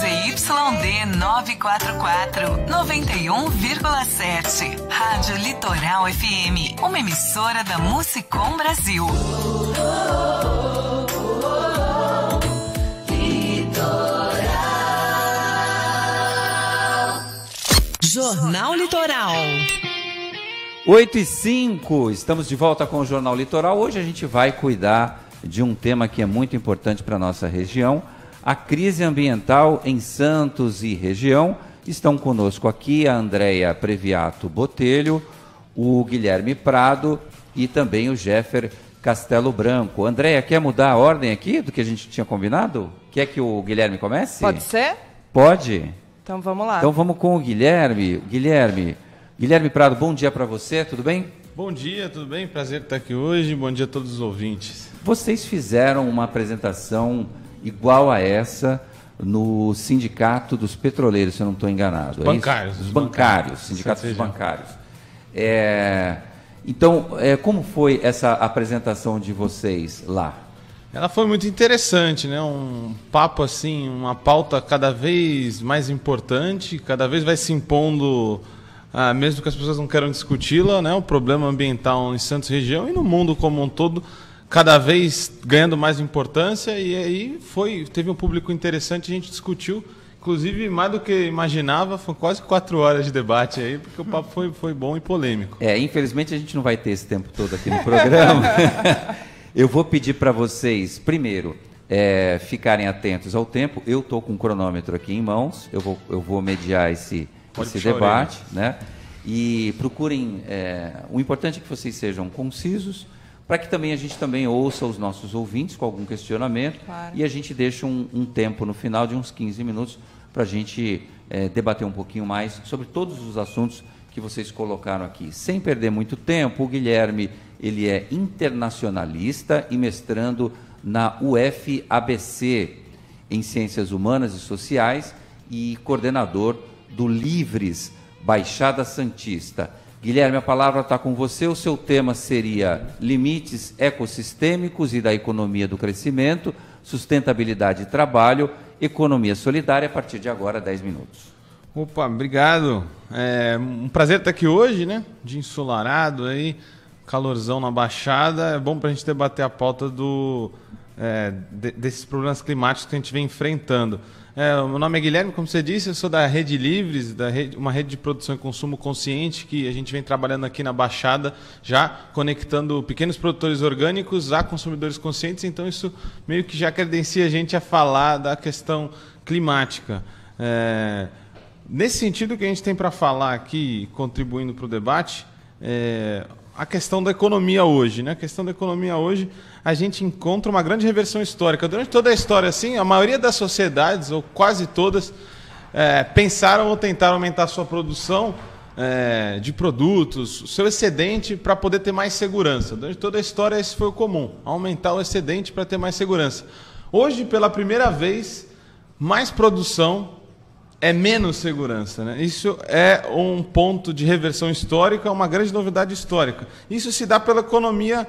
ZYD 944, 91,7. Rádio Litoral FM, uma emissora da Musicom Brasil. Jornal Litoral. 8h05, estamos de volta com o Jornal Litoral. Hoje a gente vai cuidar de um tema que é muito importante para a nossa região, a crise ambiental em Santos e região. Estão conosco aqui a Andréia Previato Botelho, o Guilherme Prado e também o Jeffer Castelo Branco. Andréia, quer mudar a ordem aqui do que a gente tinha combinado? Quer que o Guilherme comece? Pode ser? Pode. Então vamos lá. Então vamos com o Guilherme. Guilherme Prado, bom dia para você, tudo bem? Bom dia, tudo bem? Prazer estar aqui hoje. Bom dia a todos os ouvintes. Vocês fizeram uma apresentação igual a essa no Sindicato dos Petroleiros, se eu não estou enganado. Os bancários. Os bancários, Sindicato dos Bancários. Então, como foi essa apresentação de vocês lá? Ela foi muito interessante, né? Um papo assim, uma pauta cada vez mais importante, cada vez vai se impondo, mesmo que as pessoas não queiram discuti-la, né? O problema ambiental em Santos região e no mundo como um todo, cada vez ganhando mais importância, e aí teve um público interessante, a gente discutiu, inclusive mais do que imaginava, foi quase 4 horas de debate aí, porque o papo foi bom e polêmico. Infelizmente a gente não vai ter esse tempo todo aqui no programa. Eu vou pedir para vocês, primeiro, ficarem atentos ao tempo. Eu estou com um cronômetro aqui em mãos, eu vou mediar esse debate, né? E procurem, o importante é que vocês sejam concisos, para que também a gente também ouça os nossos ouvintes com algum questionamento. Claro. E a gente deixa um tempo no final de uns 15 minutos para a gente debater um pouquinho mais sobre todos os assuntos que vocês colocaram aqui. Sem perder muito tempo, o Guilherme, ele é internacionalista e mestrando na UFABC em Ciências Humanas e Sociais e coordenador do Livres Baixada Santista. Guilherme, a palavra está com você. O seu tema seria limites ecossistêmicos e da economia do crescimento, sustentabilidade e trabalho, economia solidária, a partir de agora, 10 minutos. Opa, obrigado. É um prazer estar aqui hoje, né? Dia ensolarado aí, calorzão na Baixada. É bom para a gente debater a pauta desses problemas climáticos que a gente vem enfrentando. O meu nome é Guilherme, como você disse, eu sou da Rede Livres, uma rede de produção e consumo consciente que a gente vem trabalhando aqui na Baixada, já conectando pequenos produtores orgânicos a consumidores conscientes, então isso meio que já credencia a gente a falar da questão climática. Nesse sentido, o que a gente tem para falar aqui, contribuindo para o debate, a questão da economia hoje, né? A questão da economia hoje, a gente encontra uma grande reversão histórica. Durante toda a história, assim, a maioria das sociedades, ou quase todas, pensaram ou tentaram aumentar a sua produção de produtos, seu excedente, para poder ter mais segurança. Durante toda a história, esse foi o comum, aumentar o excedente para ter mais segurança. Hoje, pela primeira vez, mais produção é menos segurança, né? Isso é um ponto de reversão histórica, uma grande novidade histórica. Isso se dá pela economia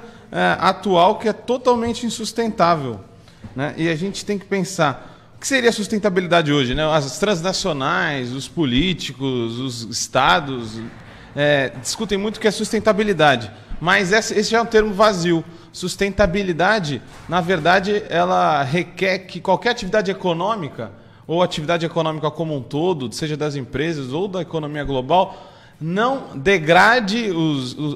atual, que é totalmente insustentável, né? E a gente tem que pensar, o que seria a sustentabilidade hoje, né? As transnacionais, os políticos, os estados discutem muito o que é sustentabilidade, mas esse já é um termo vazio. Sustentabilidade, na verdade, ela requer que qualquer atividade econômica ou atividade econômica como um todo, seja das empresas ou da economia global, não degrade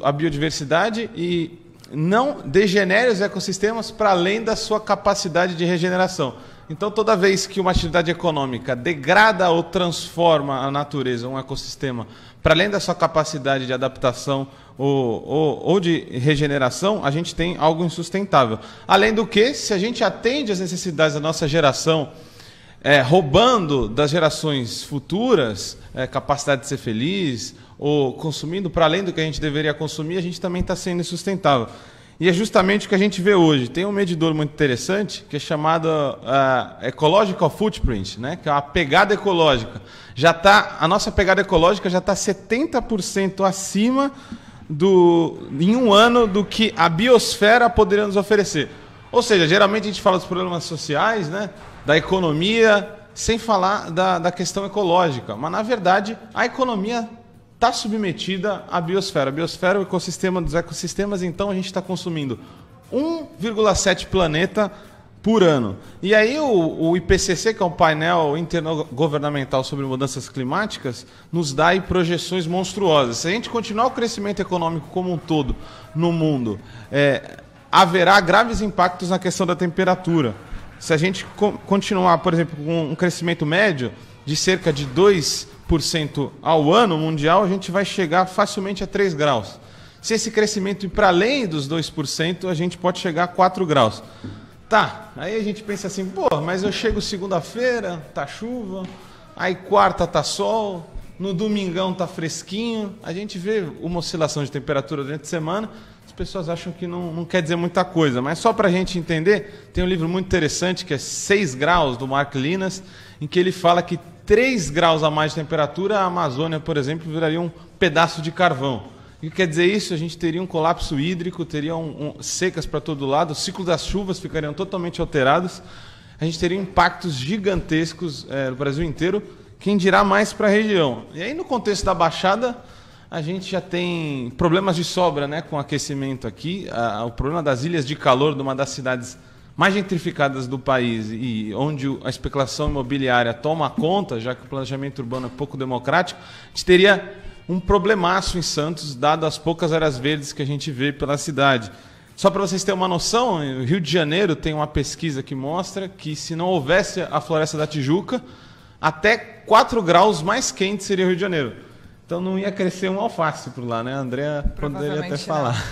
a biodiversidade e não degenere os ecossistemas para além da sua capacidade de regeneração. Então, toda vez que uma atividade econômica degrada ou transforma a natureza, um ecossistema, para além da sua capacidade de adaptação ou de regeneração, a gente tem algo insustentável. Além do que, se a gente atende às necessidades da nossa geração, roubando das gerações futuras capacidade de ser feliz, ou consumindo para além do que a gente deveria consumir, a gente também está sendo insustentável. E é justamente o que a gente vê hoje. Tem um medidor muito interessante que é chamado Ecological Footprint, né? Que é a pegada ecológica. A nossa pegada ecológica já está 70% acima em um ano do que a biosfera poderia nos oferecer. Ou seja, geralmente a gente fala dos problemas sociais, né? Da economia, sem falar da questão ecológica. Mas, na verdade, a economia está submetida à biosfera. A biosfera é o ecossistema dos ecossistemas, então a gente está consumindo 1,7 planeta por ano. E aí o IPCC, que é o painel intergovernamental sobre mudanças climáticas, nos dá aí projeções monstruosas. Se a gente continuar o crescimento econômico como um todo no mundo, haverá graves impactos na questão da temperatura. Se a gente continuar, por exemplo, com um crescimento médio de cerca de 2% ao ano mundial, a gente vai chegar facilmente a 3 graus. Se esse crescimento ir para além dos 2%, a gente pode chegar a 4 graus. Tá, aí a gente pensa assim, mas eu chego segunda-feira, tá chuva, aí quarta tá sol, no domingão tá fresquinho, a gente vê uma oscilação de temperatura durante a semana, as pessoas acham que não quer dizer muita coisa, mas só para a gente entender, tem um livro muito interessante que é 6 graus, do Mark Linas, em que ele fala que 3 graus a mais de temperatura, a Amazônia, por exemplo, viraria um pedaço de carvão. O que quer dizer isso? A gente teria um colapso hídrico, teria secas para todo lado, o ciclo das chuvas ficariam totalmente alterados, a gente teria impactos gigantescos no Brasil inteiro, quem dirá mais para a região. E aí, no contexto da Baixada, a gente já tem problemas de sobra, né, com o aquecimento aqui, o problema das ilhas de calor, de uma das cidades mais gentrificadas do país e onde a especulação imobiliária toma conta, já que o planejamento urbano é pouco democrático, a gente teria um problemaço em Santos, dado as poucas áreas verdes que a gente vê pela cidade. Só para vocês terem uma noção, o Rio de Janeiro tem uma pesquisa que mostra que se não houvesse a Floresta da Tijuca, até 4 graus mais quente seria o Rio de Janeiro. Então não ia crescer um alface por lá, né? A Andrea poderia até falar.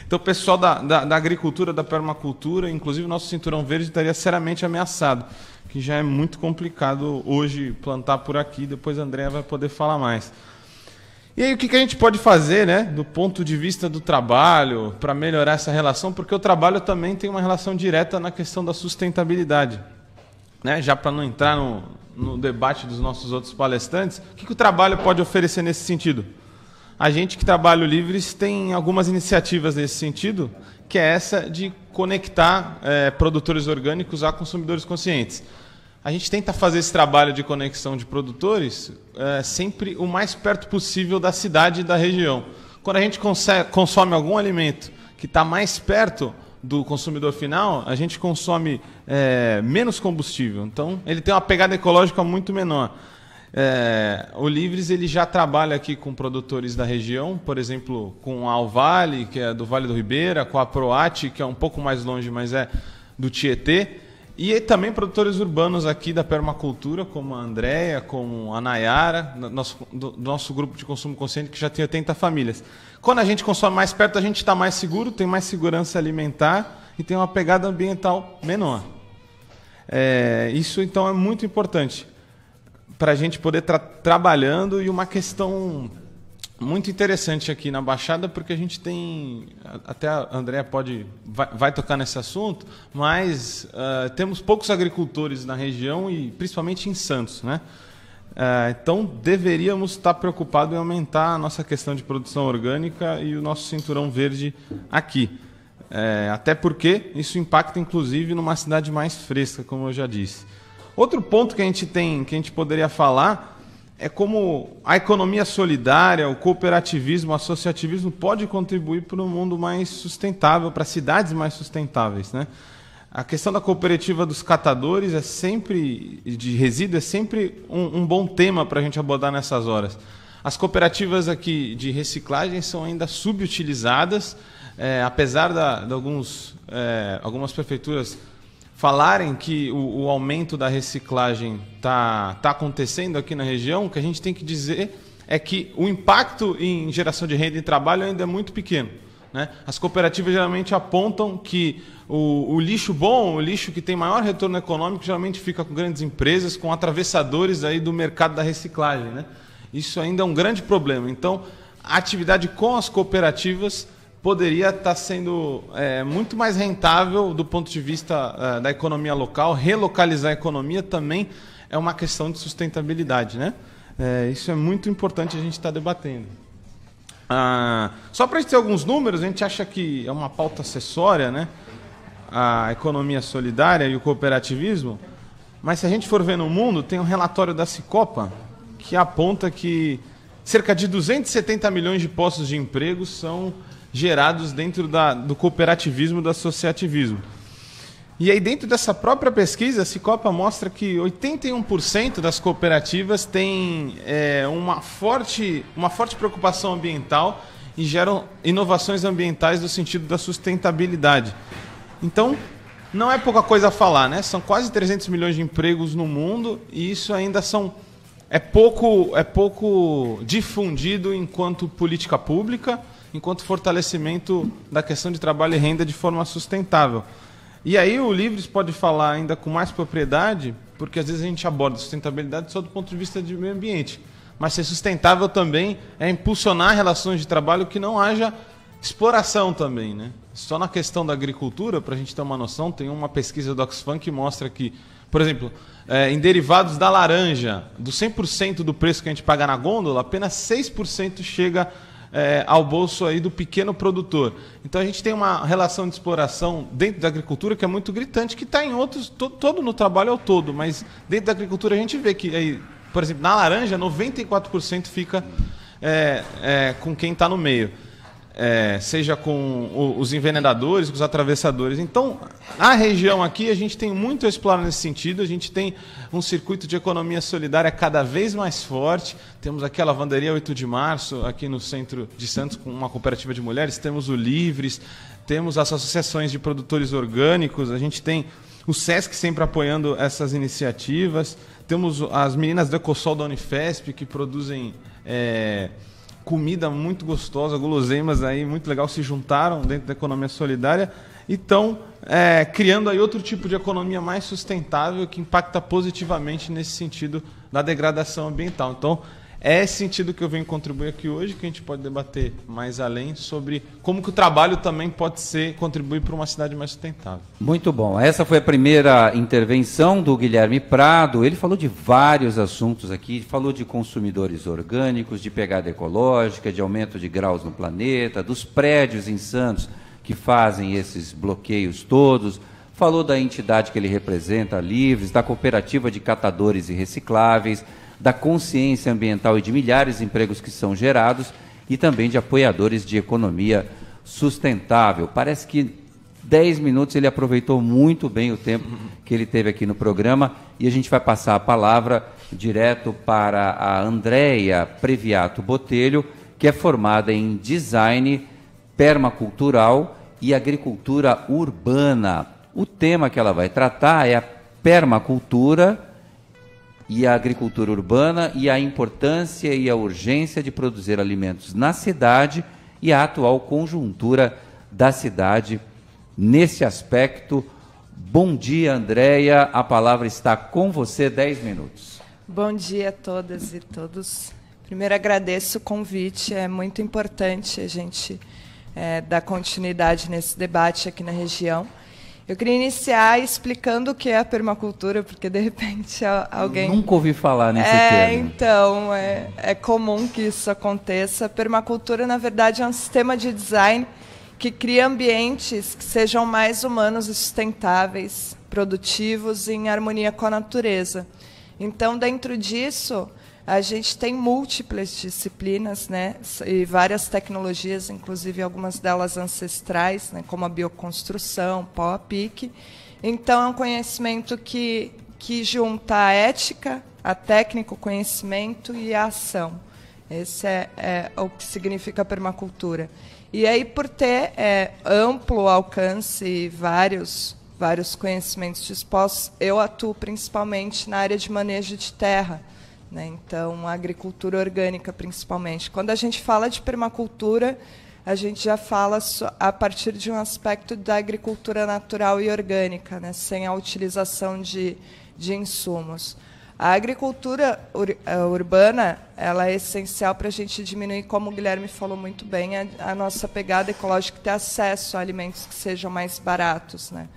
Então o pessoal da agricultura, da permacultura, inclusive o nosso cinturão verde estaria seriamente ameaçado, que já é muito complicado hoje plantar por aqui, depois a Andrea vai poder falar mais. E aí o que a gente pode fazer, né, do ponto de vista do trabalho, para melhorar essa relação, porque o trabalho também tem uma relação direta na questão da sustentabilidade. Né? Já para não entrar no debate dos nossos outros palestrantes, o que o trabalho pode oferecer nesse sentido? A gente que trabalha o Livres tem algumas iniciativas nesse sentido, que é essa de conectar produtores orgânicos a consumidores conscientes. A gente tenta fazer esse trabalho de conexão de produtores sempre o mais perto possível da cidade e da região. Quando a gente consome algum alimento que está mais perto do consumidor final, a gente consome menos combustível. Então, ele tem uma pegada ecológica muito menor. O Livres ele já trabalha aqui com produtores da região, por exemplo, com a Alvale, que é do Vale do Ribeira, com a Proate, que é um pouco mais longe, mas é do Tietê. E também produtores urbanos aqui da permacultura, como a Andrea, como a Nayara, do nosso grupo de consumo consciente, que já tem 80 famílias. Quando a gente consome mais perto, a gente está mais seguro, tem mais segurança alimentar e tem uma pegada ambiental menor. Isso, então, é muito importante para a gente poder estar trabalhando, e uma questão muito interessante aqui na Baixada, porque a gente tem, até a Andrea vai tocar nesse assunto, mas temos poucos agricultores na região e principalmente em Santos, né? Então deveríamos estar preocupados em aumentar a nossa questão de produção orgânica e o nosso cinturão verde aqui. Até porque isso impacta inclusive numa cidade mais fresca, como eu já disse. Outro ponto que a gente poderia falar é como a economia solidária, o cooperativismo, o associativismo pode contribuir para um mundo mais sustentável, para cidades mais sustentáveis, né? A questão da cooperativa dos catadores de resíduo é sempre um bom tema para a gente abordar nessas horas. As cooperativas aqui de reciclagem são ainda subutilizadas, apesar de algumas prefeituras falarem que o aumento da reciclagem está acontecendo aqui na região. O que a gente tem que dizer é que o impacto em geração de renda e trabalho ainda é muito pequeno, né? As cooperativas geralmente apontam que o lixo bom, o lixo que tem maior retorno econômico, geralmente fica com grandes empresas, com atravessadores aí do mercado da reciclagem, né? Isso ainda é um grande problema. Então, a atividade com as cooperativas poderia estar sendo muito mais rentável do ponto de vista da economia local. Relocalizar a economia também é uma questão de sustentabilidade, né? Isso é muito importante a gente estar debatendo. Só para a gente ter alguns números, a gente acha que é uma pauta acessória, né? A economia solidária e o cooperativismo, Mas se a gente for ver no mundo, tem um relatório da Cicopa que aponta que cerca de 270 milhões de postos de emprego são gerados dentro do cooperativismo e do associativismo. E aí, dentro dessa própria pesquisa, a Cicopa mostra que 81% das cooperativas têm uma forte preocupação ambiental e geram inovações ambientais no sentido da sustentabilidade. Então, não é pouca coisa a falar, né? São quase 300 milhões de empregos no mundo e isso ainda é pouco difundido enquanto política pública, enquanto fortalecimento da questão de trabalho e renda de forma sustentável. E aí o Livres pode falar ainda com mais propriedade, porque às vezes a gente aborda sustentabilidade só do ponto de vista de meio ambiente. Mas ser sustentável também é impulsionar relações de trabalho que não haja exploração também, né? Só na questão da agricultura, para a gente ter uma noção, tem uma pesquisa do Oxfam que mostra que, por exemplo, em derivados da laranja, do 100% do preço que a gente paga na gôndola, apenas 6% chega ao bolso aí do pequeno produtor. Então a gente tem uma relação de exploração dentro da agricultura que é muito gritante, que está em outros, todo no trabalho é o todo, mas dentro da agricultura a gente vê que, aí, por exemplo, na laranja, 94% fica com quem está no meio. Seja com os envenenadores, com os atravessadores. Então, na região aqui, a gente tem muito a explorar nesse sentido. A gente tem um circuito de economia solidária cada vez mais forte. Temos aqui a Lavanderia 8 de Março, aqui no centro de Santos, com uma cooperativa de mulheres. Temos o Livres, temos as associações de produtores orgânicos. A gente tem o SESC sempre apoiando essas iniciativas. Temos as meninas do Ecosol da Unifesp, que produzem comida muito gostosa, guloseimas aí, muito legal, se juntaram dentro da economia solidária e estão criando aí outro tipo de economia mais sustentável que impacta positivamente nesse sentido da degradação ambiental. Então, é esse sentido que eu venho contribuir aqui hoje, que a gente pode debater mais além sobre como que o trabalho também pode contribuir para uma cidade mais sustentável. Muito bom. Essa foi a primeira intervenção do Guilherme Prado. Ele falou de vários assuntos aqui, falou de consumidores orgânicos, de pegada ecológica, de aumento de graus no planeta, dos prédios em Santos que fazem esses bloqueios todos, falou da entidade que ele representa, Livres, da cooperativa de catadores e recicláveis, da consciência ambiental e de milhares de empregos que são gerados e também de apoiadores de economia sustentável. Parece que 10 minutos ele aproveitou muito bem o tempo que ele teve aqui no programa e a gente vai passar a palavra direto para a Andréia Previato Botelho, que é formada em Design Permacultural e Agricultura Urbana. O tema que ela vai tratar é a permacultura e a agricultura urbana e a importância e a urgência de produzir alimentos na cidade e a atual conjuntura da cidade nesse aspecto. Bom dia, Andréia, a palavra está com você, 10 minutos. Bom dia a todas e todos. Primeiro agradeço o convite, é muito importante a gente dar continuidade nesse debate aqui na região. Eu queria iniciar explicando o que é a permacultura, porque de repente alguém... Nunca ouvi falar nesse termo. Então, é comum que isso aconteça. A permacultura, na verdade, é um sistema de design que cria ambientes que sejam mais humanos e sustentáveis, produtivos e em harmonia com a natureza. Então, dentro disso, a gente tem múltiplas disciplinas, né, e várias tecnologias, inclusive algumas delas ancestrais, né, como a bioconstrução, pau a pique. Então, é um conhecimento que junta a ética, a técnica, o conhecimento e a ação. Esse é o que significa a permacultura. E aí, por ter amplo alcance e vários conhecimentos dispostos, eu atuo principalmente na área de manejo de terra, né? Então, a agricultura orgânica, principalmente. Quando a gente fala de permacultura, a gente já fala a partir de um aspecto da agricultura natural e orgânica, né? Sem a utilização de insumos. A agricultura urbana ela é essencial para a gente diminuir, como o Guilherme falou muito bem, a nossa pegada ecológica e ter acesso a alimentos que sejam mais baratos, né?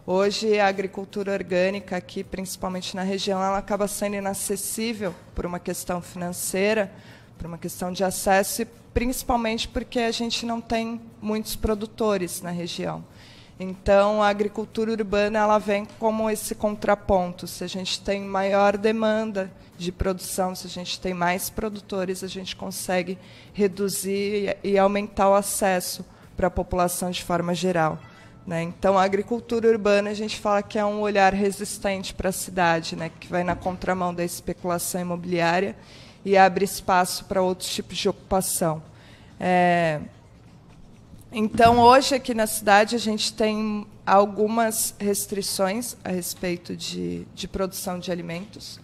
Hoje, a agricultura orgânica aqui, principalmente na região, ela acaba sendo inacessível por uma questão financeira, por uma questão de acesso, e principalmente porque a gente não tem muitos produtores na região. Então, a agricultura urbana ela vem como esse contraponto. Se a gente tem maior demanda de produção, se a gente tem mais produtores, a gente consegue reduzir e aumentar o acesso para a população de forma geral, né? Então, a agricultura urbana, a gente fala que é um olhar resistente para a cidade, né? Que vai na contramão da especulação imobiliária e abre espaço para outros tipos de ocupação. Então, hoje, aqui na cidade, a gente tem algumas restrições a respeito de produção de alimentos.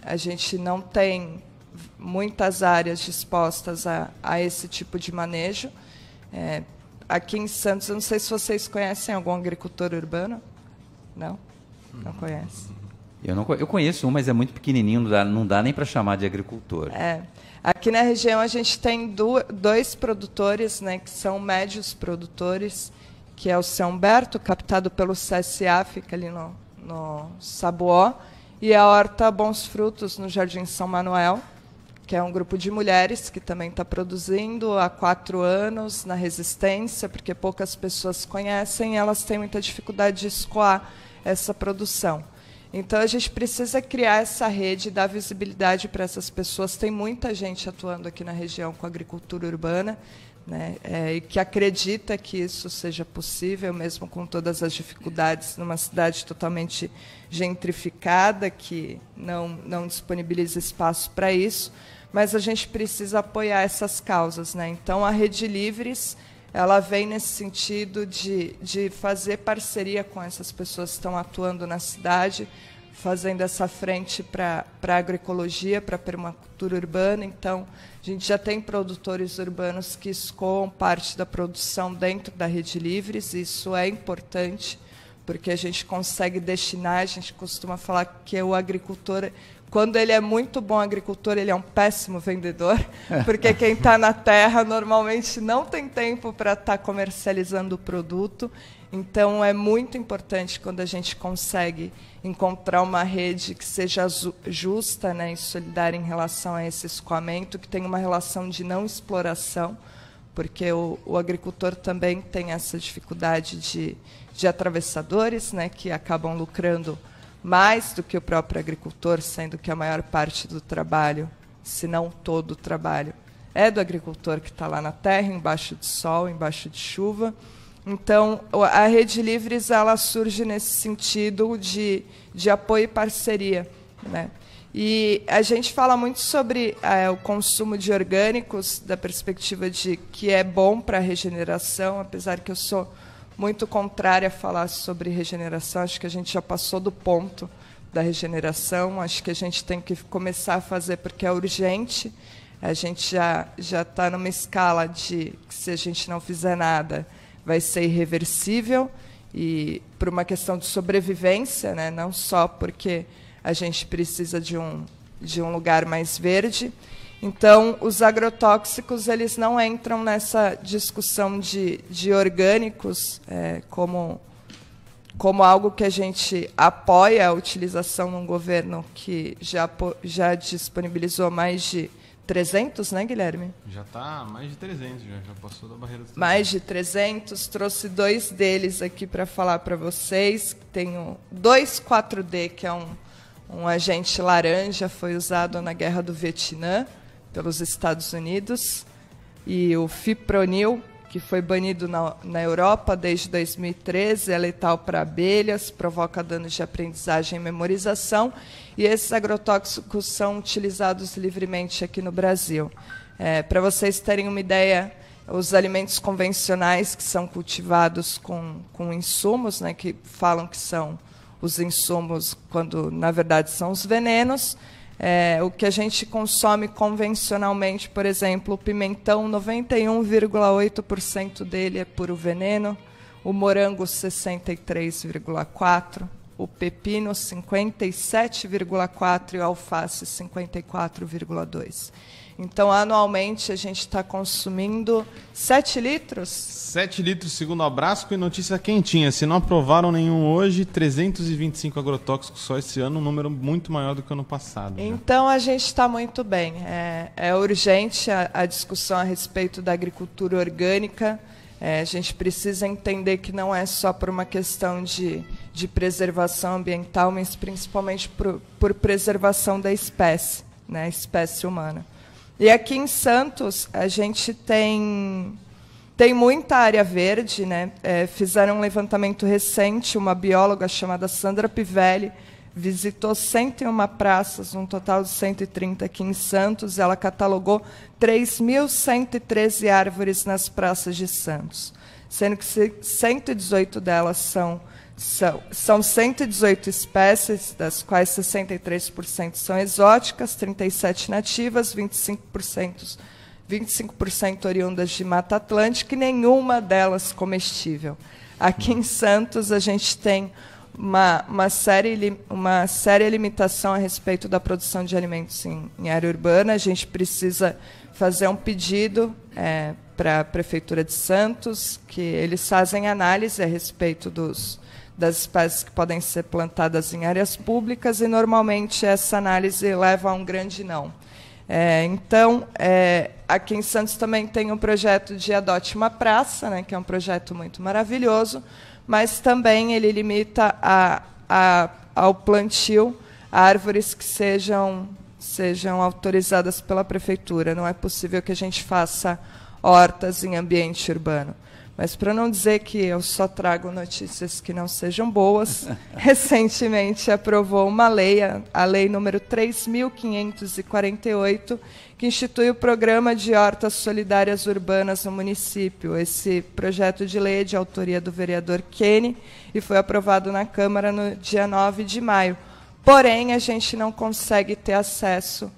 A gente não tem muitas áreas dispostas a esse tipo de manejo. Aqui em Santos, eu não sei se vocês conhecem algum agricultor urbano. Não? Não conhece? Eu conheço um, mas é muito pequenininho, não dá nem para chamar de agricultor. Aqui na região a gente tem dois produtores, né, que são médios produtores, que é o Seu Humberto, captado pelo CSA, fica ali no Sabuó, e a Horta Bons Frutos, no Jardim São Manuel, que é um grupo de mulheres que também está produzindo há 4 anos na resistência, porque poucas pessoas conhecem e elas têm muita dificuldade de escoar essa produção. Então, a gente precisa criar essa rede e dar visibilidade para essas pessoas. Tem muita gente atuando aqui na região com agricultura urbana, né, e que acredita que isso seja possível, mesmo com todas as dificuldades, numa cidade totalmente gentrificada, que não disponibiliza espaço para isso, mas a gente precisa apoiar essas causas, né? Então, a Rede Livres ela vem nesse sentido de fazer parceria com essas pessoas que estão atuando na cidade, fazendo essa frente para a agroecologia, para a permacultura urbana. Então, a gente já tem produtores urbanos que escoam parte da produção dentro da Rede Livres, e isso é importante, porque a gente consegue destinar, a gente costuma falar que o agricultor, quando ele é muito bom agricultor, ele é um péssimo vendedor, porque quem está na terra normalmente não tem tempo para estar comercializando o produto. Então, é muito importante quando a gente consegue encontrar uma rede que seja justa, né, e solidária em relação a esse escoamento, que tenha uma relação de não exploração, porque o agricultor também tem essa dificuldade de atravessadores, né, que acabam lucrando mais do que o próprio agricultor, sendo que a maior parte do trabalho, se não todo o trabalho, é do agricultor que está lá na terra, embaixo de sol, embaixo de chuva. Então, a Rede Livres ela surge nesse sentido de apoio e parceria, né? E a gente fala muito sobre o consumo de orgânicos, da perspectiva de que é bom para a regeneração, apesar que eu sou muito contrária a falar sobre regeneração. Acho que a gente já passou do ponto da regeneração. Acho que a gente tem que começar a fazer porque é urgente. A gente já está numa escala de que, se a gente não fizer nada, vai ser irreversível, e por uma questão de sobrevivência, né? Não só porque a gente precisa de um lugar mais verde. Então, os agrotóxicos eles não entram nessa discussão de orgânicos como algo que a gente apoia a utilização num governo que já disponibilizou mais de 300, né, Guilherme? Já está mais de 300, já passou da barreira dos 300. Mais de 300, trouxe 2 deles aqui para falar para vocês. Tem o 2,4-D, que é um agente laranja, foi usado na Guerra do Vietnã pelos Estados Unidos, e o fipronil, que foi banido na Europa desde 2013, é letal para abelhas, provoca danos de aprendizagem e memorização, e esses agrotóxicos são utilizados livremente aqui no Brasil. Para vocês terem uma ideia, os alimentos convencionais que são cultivados com insumos, né, que falam que são os insumos, quando na verdade são os venenos. O que a gente consome convencionalmente, por exemplo, o pimentão, 91,8% dele é puro veneno, o morango 63,4%, o pepino 57,4% e o alface 54,2%. Então, anualmente, a gente está consumindo 7 litros? 7 litros, segundo a Brasco, e notícia quentinha. Se não aprovaram nenhum hoje, 325 agrotóxicos só esse ano, um número muito maior do que o ano passado. Então, a gente está muito bem. É urgente a discussão a respeito da agricultura orgânica. A gente precisa entender que não é só por uma questão de preservação ambiental, mas principalmente por preservação da espécie, né, a espécie humana. E aqui em Santos, a gente tem muita área verde, né? Fizeram um levantamento recente, uma bióloga chamada Sandra Pivelli visitou 101 praças, um total de 130 aqui em Santos. Ela catalogou 3.113 árvores nas praças de Santos, sendo que 118 delas são 118 espécies, das quais 63% são exóticas, 37% nativas, 25% oriundas de Mata Atlântica e nenhuma delas comestível. Aqui em Santos, a gente tem uma séria limitação a respeito da produção de alimentos em área urbana. A gente precisa fazer um pedido para a Prefeitura de Santos, que eles fazem análise a respeito das espécies que podem ser plantadas em áreas públicas, e normalmente essa análise leva a um grande não. Então, aqui em Santos também tem um projeto de Adote uma Praça, né, que é um projeto muito maravilhoso, mas também ele limita ao plantio árvores que sejam autorizadas pela Prefeitura. Não é possível que a gente faça hortas em ambiente urbano. Mas, para não dizer que eu só trago notícias que não sejam boas, recentemente aprovou uma lei, a Lei número 3.548, que institui o Programa de Hortas Solidárias Urbanas no município. Esse projeto de lei é de autoria do vereador Kenny e foi aprovado na Câmara no dia 9 de maio. Porém, a gente não consegue ter acesso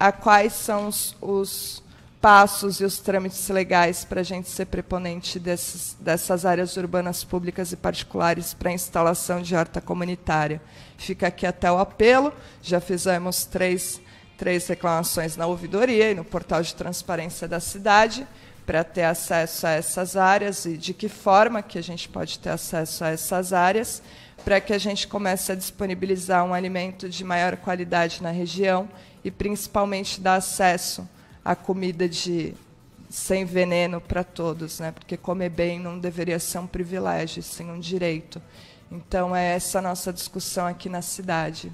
a quais são os passos e os trâmites legais para a gente ser preponente dessas áreas urbanas públicas e particulares para a instalação de horta comunitária. Fica aqui até o apelo. Já fizemos três reclamações na ouvidoria e no portal de transparência da cidade para ter acesso a essas áreas e de que forma que a gente pode ter acesso a essas áreas para que a gente comece a disponibilizar um alimento de maior qualidade na região e, principalmente, dar acesso a comida sem veneno para todos, né? Porque comer bem não deveria ser um privilégio, sim um direito. Então, é essa a nossa discussão aqui na cidade.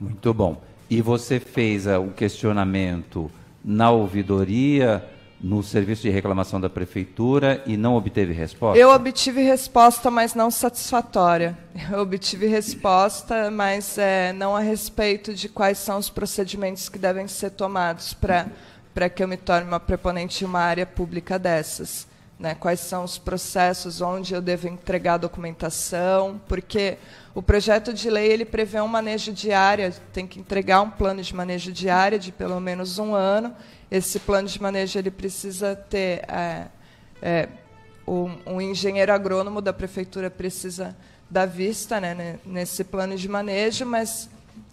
Muito bom. E você fez o questionamento na ouvidoria, no serviço de reclamação da Prefeitura, e não obteve resposta? Eu obtive resposta, mas não satisfatória. Eu obtive resposta, mas não a respeito de quais são os procedimentos que devem ser tomados para que eu me torne uma preponente em uma área pública dessas. Né? Quais são os processos, onde eu devo entregar a documentação, porque o projeto de lei ele prevê um manejo de área, tem que entregar um plano de manejo de área de pelo menos 1 ano. Esse plano de manejo ele precisa ter um engenheiro agrônomo da prefeitura precisa dar vista, né, nesse plano de manejo, mas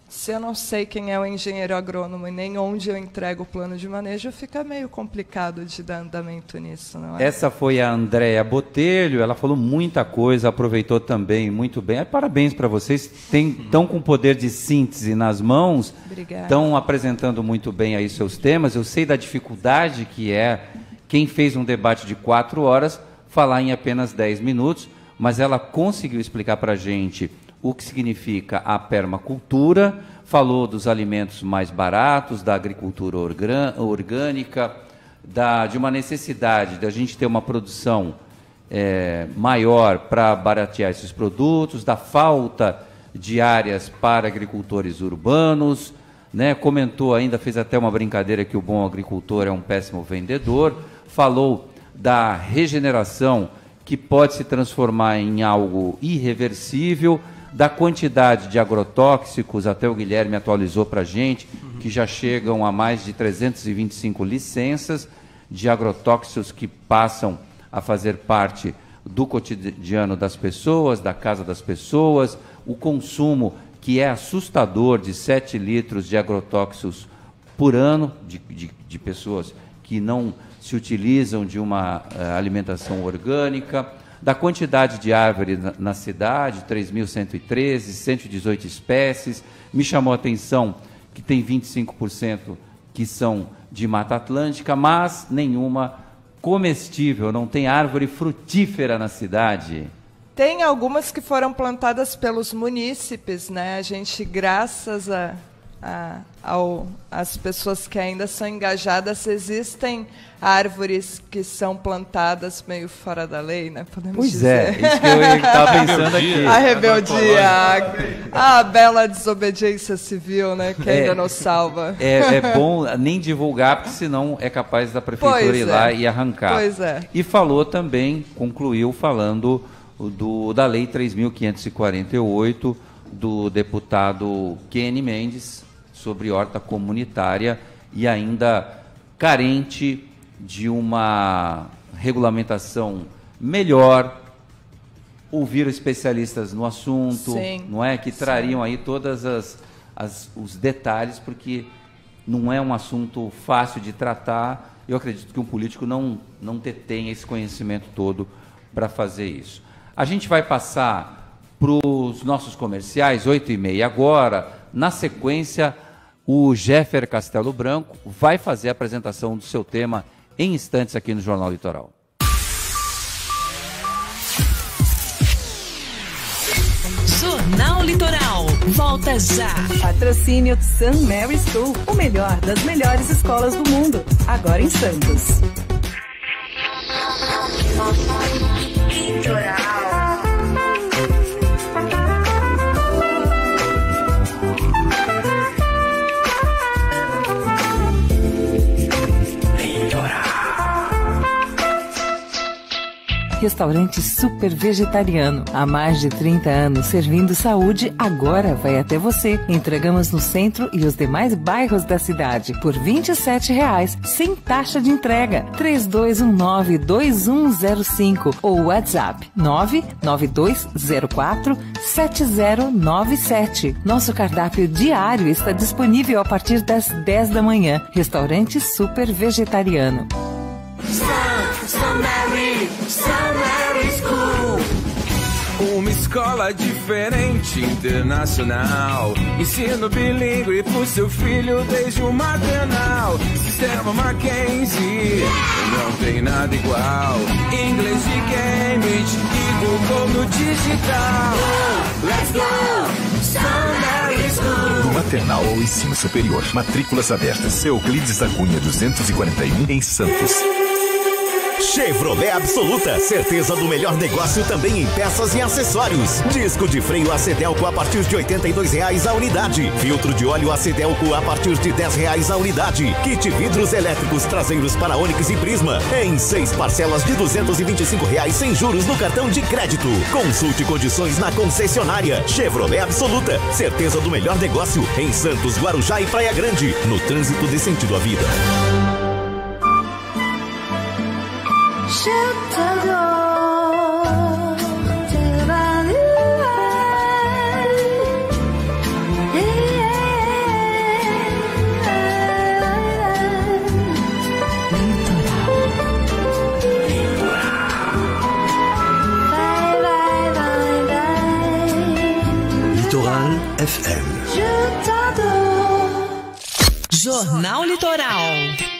se eu não sei quem é o engenheiro agrônomo e nem onde eu entrego o plano de manejo, fica meio complicado de dar andamento nisso, não é? Essa foi a Andréia Botelho, ela falou muita coisa, aproveitou também muito bem. Parabéns para vocês, estão com poder de síntese nas mãos, estão apresentando muito bem aí seus temas. Eu sei da dificuldade que é quem fez um debate de 4 horas falar em apenas 10 minutos, mas ela conseguiu explicar para a gente o que significa a permacultura, falou dos alimentos mais baratos, da agricultura orgânica, de uma necessidade de a gente ter uma produção maior para baratear esses produtos, da falta de áreas para agricultores urbanos, né? Comentou ainda, fez até uma brincadeira que o bom agricultor é um péssimo vendedor, falou da regeneração que pode se transformar em algo irreversível, da quantidade de agrotóxicos, até o Guilherme atualizou para a gente, que já chegam a mais de 325 licenças de agrotóxicos que passam a fazer parte do cotidiano das pessoas, da casa das pessoas, o consumo que é assustador de 7 litros de agrotóxicos por ano, de pessoas que não se utilizam de uma alimentação orgânica, da quantidade de árvores na cidade, 3.113, 118 espécies. Me chamou a atenção que tem 25% que são de Mata Atlântica, mas nenhuma comestível, não tem árvore frutífera na cidade? Tem algumas que foram plantadas pelos munícipes, né? A gente, graças às pessoas que ainda são engajadas, existem árvores que são plantadas meio fora da lei, né? Podemos dizer. Isso que eu estava pensando aqui. A rebeldia, a bela desobediência civil, né? Que ainda não salva. É bom nem divulgar, porque senão é capaz da prefeitura ir lá e arrancar. Pois é. E falou também, concluiu falando da Lei 3.548, do deputado Kenny Mendes, sobre horta comunitária, e ainda carente de uma regulamentação melhor, ouvir especialistas no assunto, Sim, não é, que trariam aí todas os detalhes, porque não é um assunto fácil de tratar. Eu acredito que um político não detém esse conhecimento todo para fazer isso. A gente vai passar para os nossos comerciais, 8h30 agora. Na sequência, o Jeffer Castelo Branco vai fazer a apresentação do seu tema em instantes aqui no Jornal Litoral. Jornal Litoral. Volta já. Patrocínio St. Mary's School, o melhor das melhores escolas do mundo. Agora em Santos. Litoral. Restaurante super vegetariano. Há mais de 30 anos servindo saúde, agora vai até você. Entregamos no centro e os demais bairros da cidade por R$ 27,00, sem taxa de entrega. 3219-2105 ou WhatsApp 99204-7097. Nosso cardápio diário está disponível a partir das 10 da manhã. Restaurante super vegetariano. Uma escola diferente, internacional. Ensino bilíngue pro seu filho desde o maternal. Sistema Mackenzie, não tem nada igual. Inglês de Cambridge e Google no digital. Let's go! Sunday School. Do maternal ao ensino superior. Matrículas abertas. Euclides da Cunha 241 em Santos. Chevrolet Absoluta, certeza do melhor negócio também em peças e acessórios. Disco de freio AC-Delco a partir de R$ 82,00 a unidade. Filtro de óleo AC-Delco a partir de R$ 10,00 a unidade. Kit vidros elétricos traseiros para Onix e Prisma em 6 parcelas de R$ 225,00 sem juros no cartão de crédito. Consulte condições na concessionária. Chevrolet Absoluta, certeza do melhor negócio em Santos, Guarujá e Praia Grande. No trânsito de sentido à vida. Litoral FM. Jornal Litoral.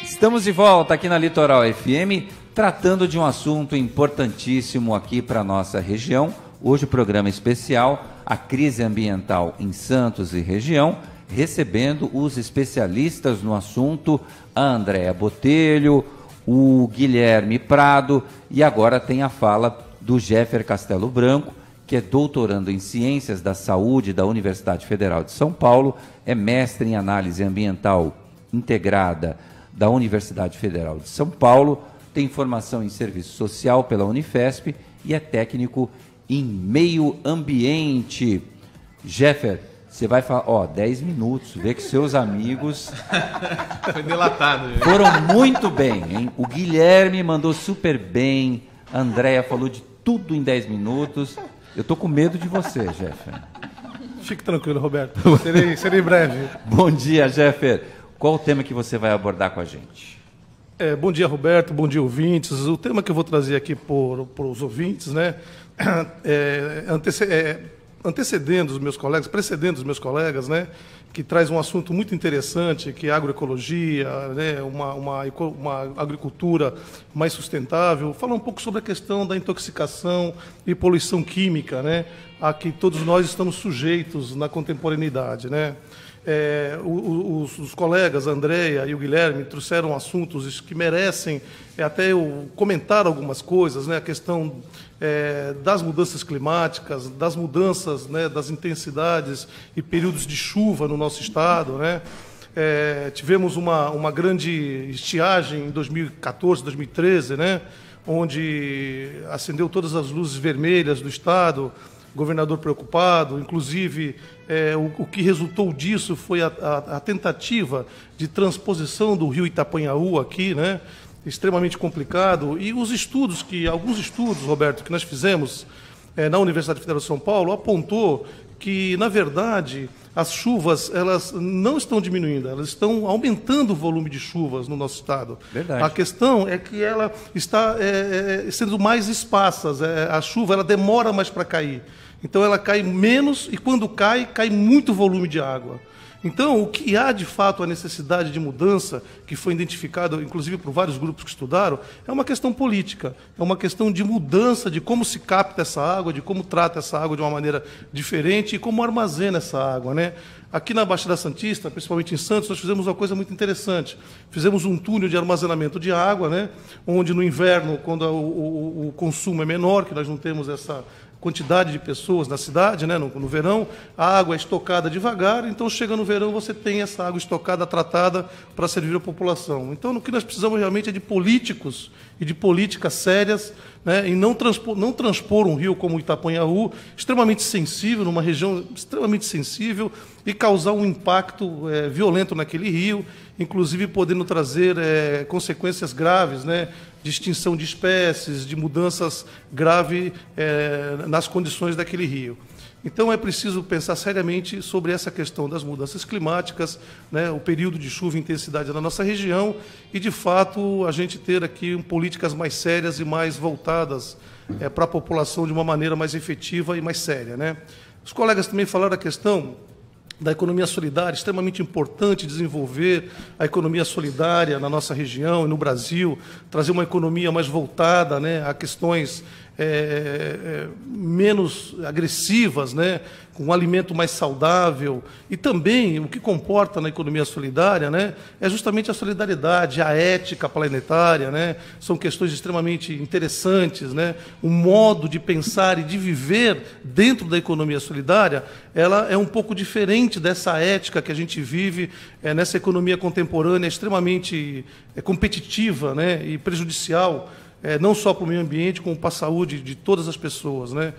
Estamos de volta aqui na Litoral FM, tratando de um assunto importantíssimo aqui para a nossa região. Hoje o programa especial, a crise ambiental em Santos e região, recebendo os especialistas no assunto, a Andréa Botelho, o Guilherme Prado, e agora tem a fala do Jeffer Castelo Branco, que é doutorando em Ciências da Saúde da Universidade Federal de São Paulo, é mestre em Análise Ambiental Integrada da Universidade Federal de São Paulo, tem formação em Serviço Social pela Unifesp e é técnico em Meio Ambiente. Jeffer, você vai falar, 10 minutos, vê que seus amigos Foi delatado. Viu? foram muito bem, hein? O Guilherme mandou super bem, a Andréa falou de tudo em 10 minutos. Eu tô com medo de você, Jeffer. Fique tranquilo, Roberto. Serei breve. Bom dia, Jeffer. Qual o tema que você vai abordar com a gente? Bom dia, Roberto. Bom dia, ouvintes. O tema que eu vou trazer aqui para os ouvintes, né, precedendo os meus colegas, né, que traz um assunto muito interessante, que é a agroecologia, né, uma agricultura mais sustentável, fala um pouco sobre a questão da intoxicação e poluição química, né, a que todos nós estamos sujeitos na contemporaneidade, né. Os colegas, a Andréia e o Guilherme, trouxeram assuntos que merecem até eu comentar algumas coisas, né? A questão das mudanças climáticas, das mudanças, né, das intensidades e períodos de chuva no nosso estado, né? Tivemos uma grande estiagem em 2014, 2013, né? Onde acendeu todas as luzes vermelhas do estado, governador preocupado, inclusive o que resultou disso foi a tentativa de transposição do rio Itapanhaú aqui, né? Extremamente complicado, e alguns estudos, Roberto, que nós fizemos na Universidade Federal de São Paulo, apontou que, na verdade, as chuvas elas não estão diminuindo, elas estão aumentando o volume de chuvas no nosso estado. Verdade. A questão é que ela está sendo mais esparsas, a chuva ela demora mais para cair. Então ela cai menos e quando cai muito volume de água. Então, o que há de fato a necessidade de mudança, que foi identificada, inclusive por vários grupos que estudaram, é uma questão política, é uma questão de mudança de como se capta essa água, de como trata essa água de uma maneira diferente e como armazena essa água, né? Aqui na Baixada Santista, principalmente em Santos, nós fizemos uma coisa muito interessante. Fizemos um túnel de armazenamento de água, né? Onde no inverno, quando o consumo é menor, que nós não temos essa quantidade de pessoas na cidade, né? No verão, a água é estocada devagar, então chega no verão, você tem essa água estocada, tratada, para servir a população. Então, o que nós precisamos realmente é de políticos e de políticas sérias, né? E não transpor um rio como o Itapanhaú, extremamente sensível, numa região extremamente sensível, e causar um impacto violento naquele rio, inclusive podendo trazer consequências graves, né? De extinção de espécies, de mudanças graves nas condições daquele rio. Então, é preciso pensar seriamente sobre essa questão das mudanças climáticas, né, o período de chuva e intensidade na nossa região e, de fato, a gente ter aqui políticas mais sérias e mais voltadas para a população de uma maneira mais efetiva e mais séria, né? Os colegas também falaram da questão da economia solidária, extremamente importante desenvolver a economia solidária na nossa região e no Brasil, trazer uma economia mais voltada, né, a questões menos agressivas, né, com um alimento mais saudável. E também o que comporta na economia solidária, né, é justamente a solidariedade, a ética planetária, né, são questões extremamente interessantes, né, o modo de pensar e de viver dentro da economia solidária, ela é um pouco diferente dessa ética que a gente vive nessa economia contemporânea extremamente competitiva, né, e prejudicial, não só para o meio ambiente, como para a saúde de todas as pessoas, né?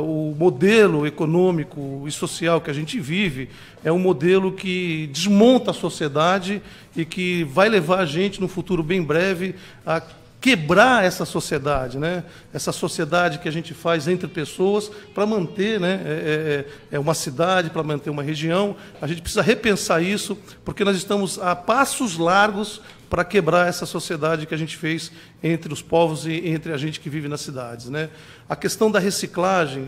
O modelo econômico e social que a gente vive é um modelo que desmonta a sociedade e que vai levar a gente, no futuro bem breve, a quebrar essa sociedade, né? Essa sociedade que a gente faz entre pessoas para manter, né, uma cidade, para manter uma região. A gente precisa repensar isso, porque nós estamos a passos largos para quebrar essa sociedade que a gente fez entre os povos e entre a gente que vive nas cidades, né? A questão da reciclagem,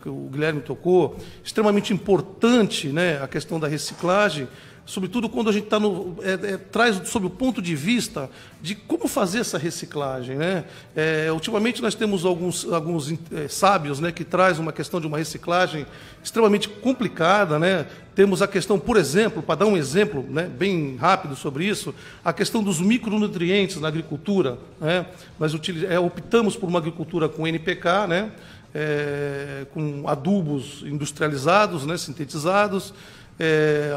que o Guilherme tocou, extremamente importante, né, a questão da reciclagem, sobretudo quando a gente traz sob o ponto de vista de como fazer essa reciclagem, né? Ultimamente nós temos alguns sábios, né, que trazem uma questão de uma reciclagem extremamente complicada, né? Temos a questão, por exemplo, para dar um exemplo, né, bem rápido sobre isso, a questão dos micronutrientes na agricultura, né? Nós optamos por uma agricultura com NPK, né? Com adubos industrializados, né, sintetizados,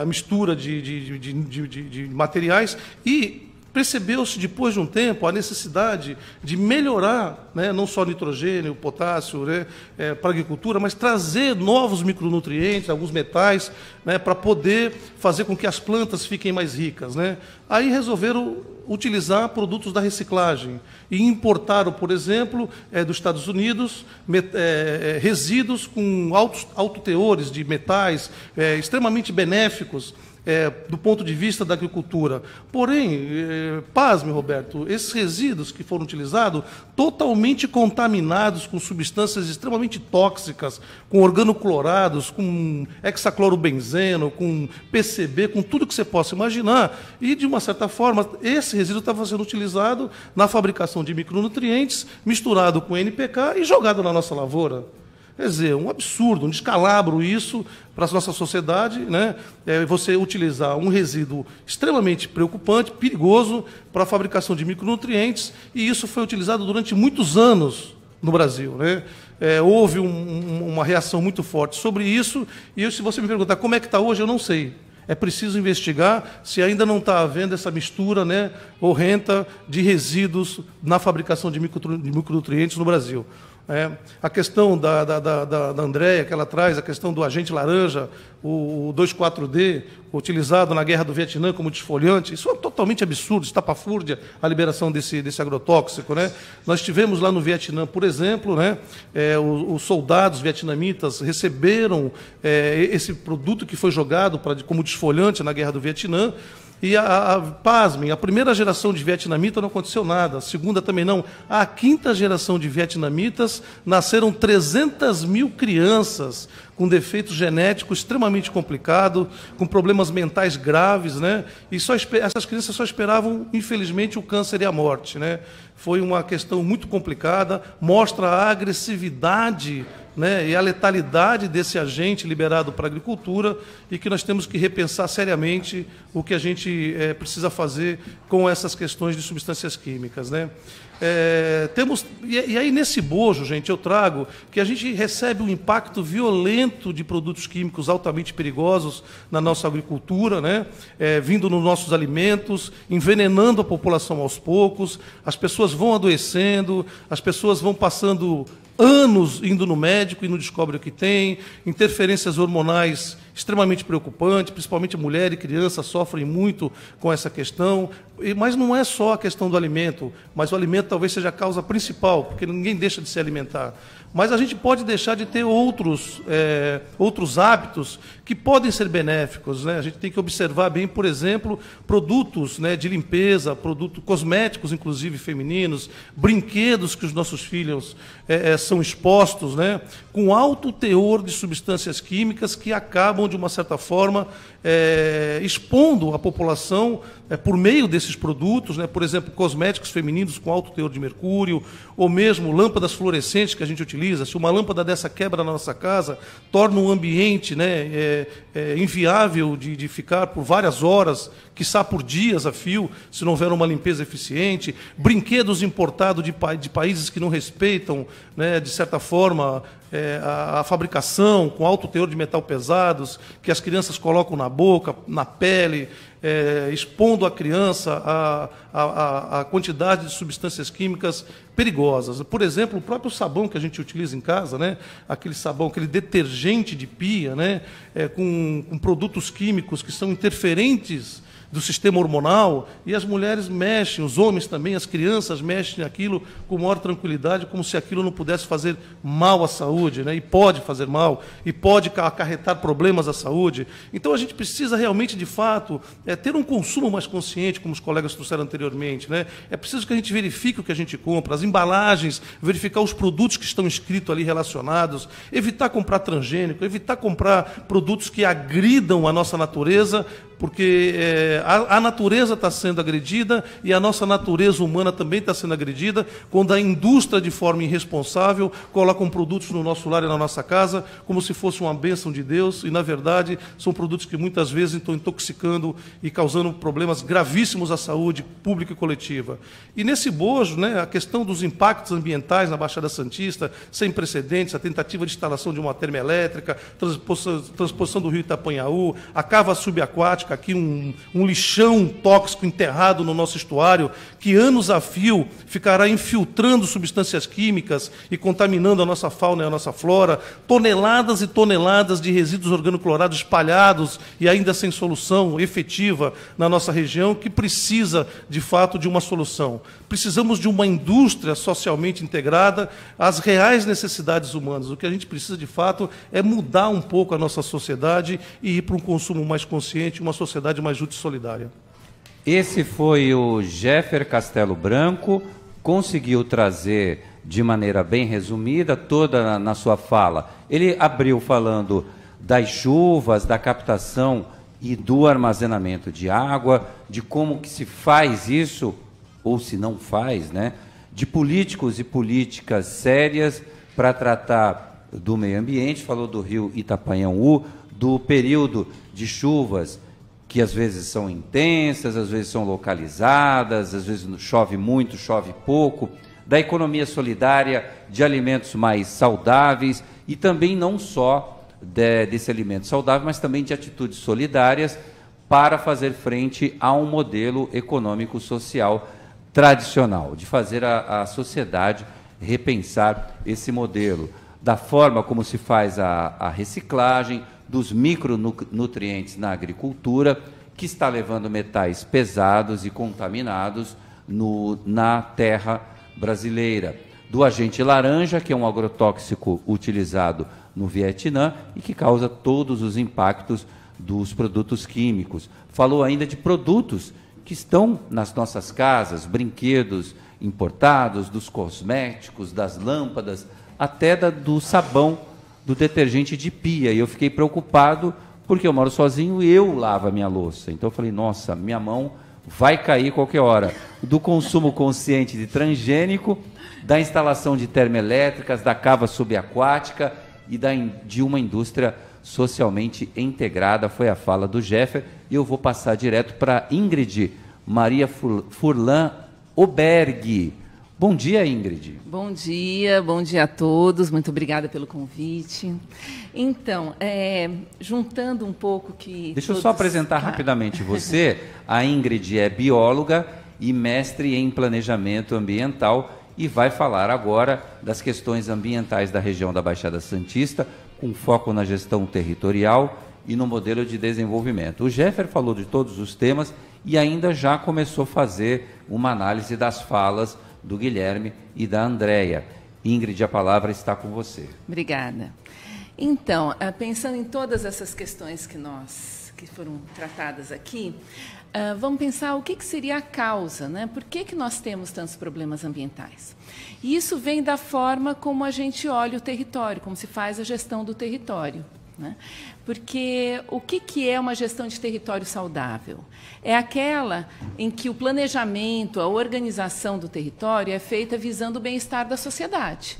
a mistura de materiais, e percebeu-se, depois de um tempo, a necessidade de melhorar, né, não só nitrogênio, potássio, né, para a agricultura, mas trazer novos micronutrientes, alguns metais, né, para poder fazer com que as plantas fiquem mais ricas, né? Aí resolveram utilizar produtos da reciclagem e importaram, por exemplo, dos Estados Unidos, resíduos com altos teores de metais extremamente benéficos do ponto de vista da agricultura. Porém, pasme, Roberto, esses resíduos que foram utilizados, totalmente contaminados com substâncias extremamente tóxicas, com organoclorados, com hexaclorobenzeno, com PCB, com tudo que você possa imaginar. E, de uma certa forma, esse resíduo estava sendo utilizado na fabricação de micronutrientes, misturado com NPK e jogado na nossa lavoura. Quer dizer, um absurdo, um descalabro isso para a nossa sociedade, né? Você utilizar um resíduo extremamente preocupante, perigoso para a fabricação de micronutrientes, e isso foi utilizado durante muitos anos no Brasil, né? Houve uma reação muito forte sobre isso, e se você me perguntar como é que está hoje, eu não sei. É preciso investigar se ainda não está havendo essa mistura, né, horrenda de resíduos na fabricação de micronutrientes no Brasil. A questão da Andréia, que ela traz, a questão do agente laranja, o 2,4-D, utilizado na guerra do Vietnã como desfoliante, isso é totalmente absurdo, estapafúrdia a liberação desse agrotóxico, né? Nós tivemos lá no Vietnã, por exemplo, né, os soldados vietnamitas receberam esse produto que foi jogado como desfoliante na guerra do Vietnã. E, pasmem, a primeira geração de vietnamita não aconteceu nada, a segunda também não. A quinta geração de vietnamitas nasceram 300 mil crianças com defeito genético extremamente complicado, com problemas mentais graves, né? E essas crianças só esperavam, infelizmente, o câncer e a morte, né? Foi uma questão muito complicada, mostra a agressividade, né, e a letalidade desse agente liberado para a agricultura, e que nós temos que repensar seriamente o que a gente precisa fazer com essas questões de substâncias químicas, né? E aí, nesse bojo, gente, eu trago que a gente recebe um impacto violento de produtos químicos altamente perigosos na nossa agricultura, né? Vindo nos nossos alimentos, envenenando a população aos poucos, as pessoas vão adoecendo, as pessoas vão passando anos indo no médico e não descobre o que tem, interferências hormonais extremamente preocupantes, principalmente mulher e criança sofrem muito com essa questão, mas não é só a questão do alimento, mas o alimento talvez seja a causa principal, porque ninguém deixa de se alimentar. Mas a gente pode deixar de ter outros hábitos que podem ser benéficos, né? A gente tem que observar bem, por exemplo, produtos, né, de limpeza, produtos cosméticos, inclusive femininos, brinquedos que os nossos filhos são expostos, né, com alto teor de substâncias químicas que acabam, de uma certa forma, expondo a população por meio desses produtos, né? Por exemplo, cosméticos femininos com alto teor de mercúrio, ou mesmo lâmpadas fluorescentes que a gente utiliza. Se uma lâmpada dessa quebra na nossa casa, torna um ambiente, né, inviável de ficar por várias horas, quiçá por dias a fio, se não houver uma limpeza eficiente. Brinquedos importados de países que não respeitam, né, de certa forma, a fabricação, com alto teor de metal pesados, que as crianças colocam na boca, na pele, expondo a criança a quantidade de substâncias químicas perigosas. Por exemplo, o próprio sabão que a gente utiliza em casa, né? Aquele sabão, aquele detergente de pia, né? Com produtos químicos que são interferentes do sistema hormonal, e as mulheres mexem, os homens também, as crianças mexem naquilo com maior tranquilidade, como se aquilo não pudesse fazer mal à saúde, né? E pode fazer mal, e pode acarretar problemas à saúde. Então a gente precisa realmente, de fato, ter um consumo mais consciente, como os colegas trouxeram anteriormente, né? É preciso que a gente verifique o que a gente compra, as embalagens, verificar os produtos que estão escritos ali relacionados, evitar comprar transgênico, evitar comprar produtos que agridam a nossa natureza, porque a natureza está sendo agredida e a nossa natureza humana também está sendo agredida quando a indústria, de forma irresponsável, coloca produtos no nosso lar e na nossa casa como se fosse uma bênção de Deus, e, na verdade, são produtos que muitas vezes estão intoxicando e causando problemas gravíssimos à saúde pública e coletiva. E, nesse bojo, né, a questão dos impactos ambientais na Baixada Santista, sem precedentes, a tentativa de instalação de uma termoelétrica, transposição do rio Itapanhaú, a cava subaquática, aqui um lixão tóxico enterrado no nosso estuário, que anos a fio ficará infiltrando substâncias químicas e contaminando a nossa fauna e a nossa flora, toneladas e toneladas de resíduos organoclorados espalhados e ainda sem solução efetiva na nossa região, que precisa, de fato, de uma solução. Precisamos de uma indústria socialmente integrada às reais necessidades humanas. O que a gente precisa, de fato, é mudar um pouco a nossa sociedade e ir para um consumo mais consciente, uma sociedade mais justa e solidária. Esse foi o Jeffer Castelo Branco, conseguiu trazer de maneira bem resumida toda na sua fala. Ele abriu falando das chuvas, da captação e do armazenamento de água, de como que se faz isso, ou se não faz, né? De políticos e políticas sérias para tratar do meio ambiente, falou do rio Itapanhaú, do período de chuvas que às vezes são intensas, às vezes são localizadas, às vezes chove muito, chove pouco, da economia solidária, de alimentos mais saudáveis e também não só desse alimento saudável, mas também de atitudes solidárias para fazer frente a um modelo econômico-social tradicional, de fazer a sociedade repensar esse modelo, da forma como se faz a reciclagem, dos micronutrientes na agricultura, que está levando metais pesados e contaminados na terra brasileira. Do agente laranja, que é um agrotóxico utilizado no Vietnã e que causa todos os impactos dos produtos químicos. Falou ainda de produtos que estão nas nossas casas, brinquedos importados, dos cosméticos, das lâmpadas, até do sabão, do detergente de pia. E eu fiquei preocupado porque eu moro sozinho e eu lavo a minha louça. Então eu falei, nossa, minha mão vai cair qualquer hora. Do consumo consciente de transgênico, da instalação de termoelétricas, da cava subaquática e de uma indústria socialmente integrada, foi a fala do Jeffer. E eu vou passar direto para Ingrid Maria Furlan Oberg. Bom dia, Ingrid. Bom dia a todos, muito obrigada pelo convite. Então, juntando um pouco que... Deixa eu só apresentar rapidamente você. A Ingrid é bióloga e mestre em planejamento ambiental e vai falar agora das questões ambientais da região da Baixada Santista, com foco na gestão territorial e no modelo de desenvolvimento. O Jeffer falou de todos os temas e ainda já começou a fazer uma análise das falas do Guilherme e da Andréia. Ingrid, a palavra está com você. Obrigada. Então, pensando em todas essas questões que foram tratadas aqui, vamos pensar o que seria a causa, né? Por que nós temos tantos problemas ambientais? E isso vem da forma como a gente olha o território, como se faz a gestão do território, né? Porque o que é uma gestão de território saudável? É aquela em que o planejamento, a organização do território é feita visando o bem-estar da sociedade,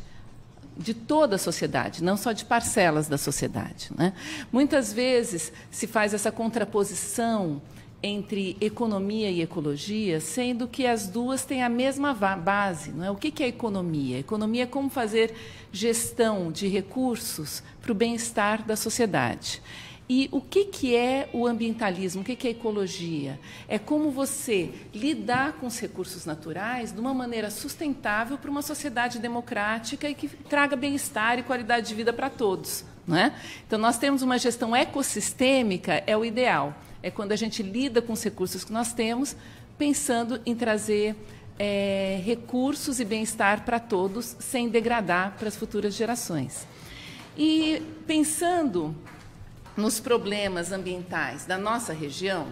de toda a sociedade, não só de parcelas da sociedade, né? Muitas vezes se faz essa contraposição entre economia e ecologia, sendo que as duas têm a mesma base, não é? O que é economia? Economia é como fazer gestão de recursos para o bem-estar da sociedade. E o que é o ambientalismo? O que é ecologia? É como você lidar com os recursos naturais de uma maneira sustentável para uma sociedade democrática e que traga bem-estar e qualidade de vida para todos, não é? Então, nós temos uma gestão ecossistêmica, é o ideal. É quando a gente lida com os recursos que nós temos, pensando em trazer recursos e bem-estar para todos, sem degradar para as futuras gerações. E pensando nos problemas ambientais da nossa região,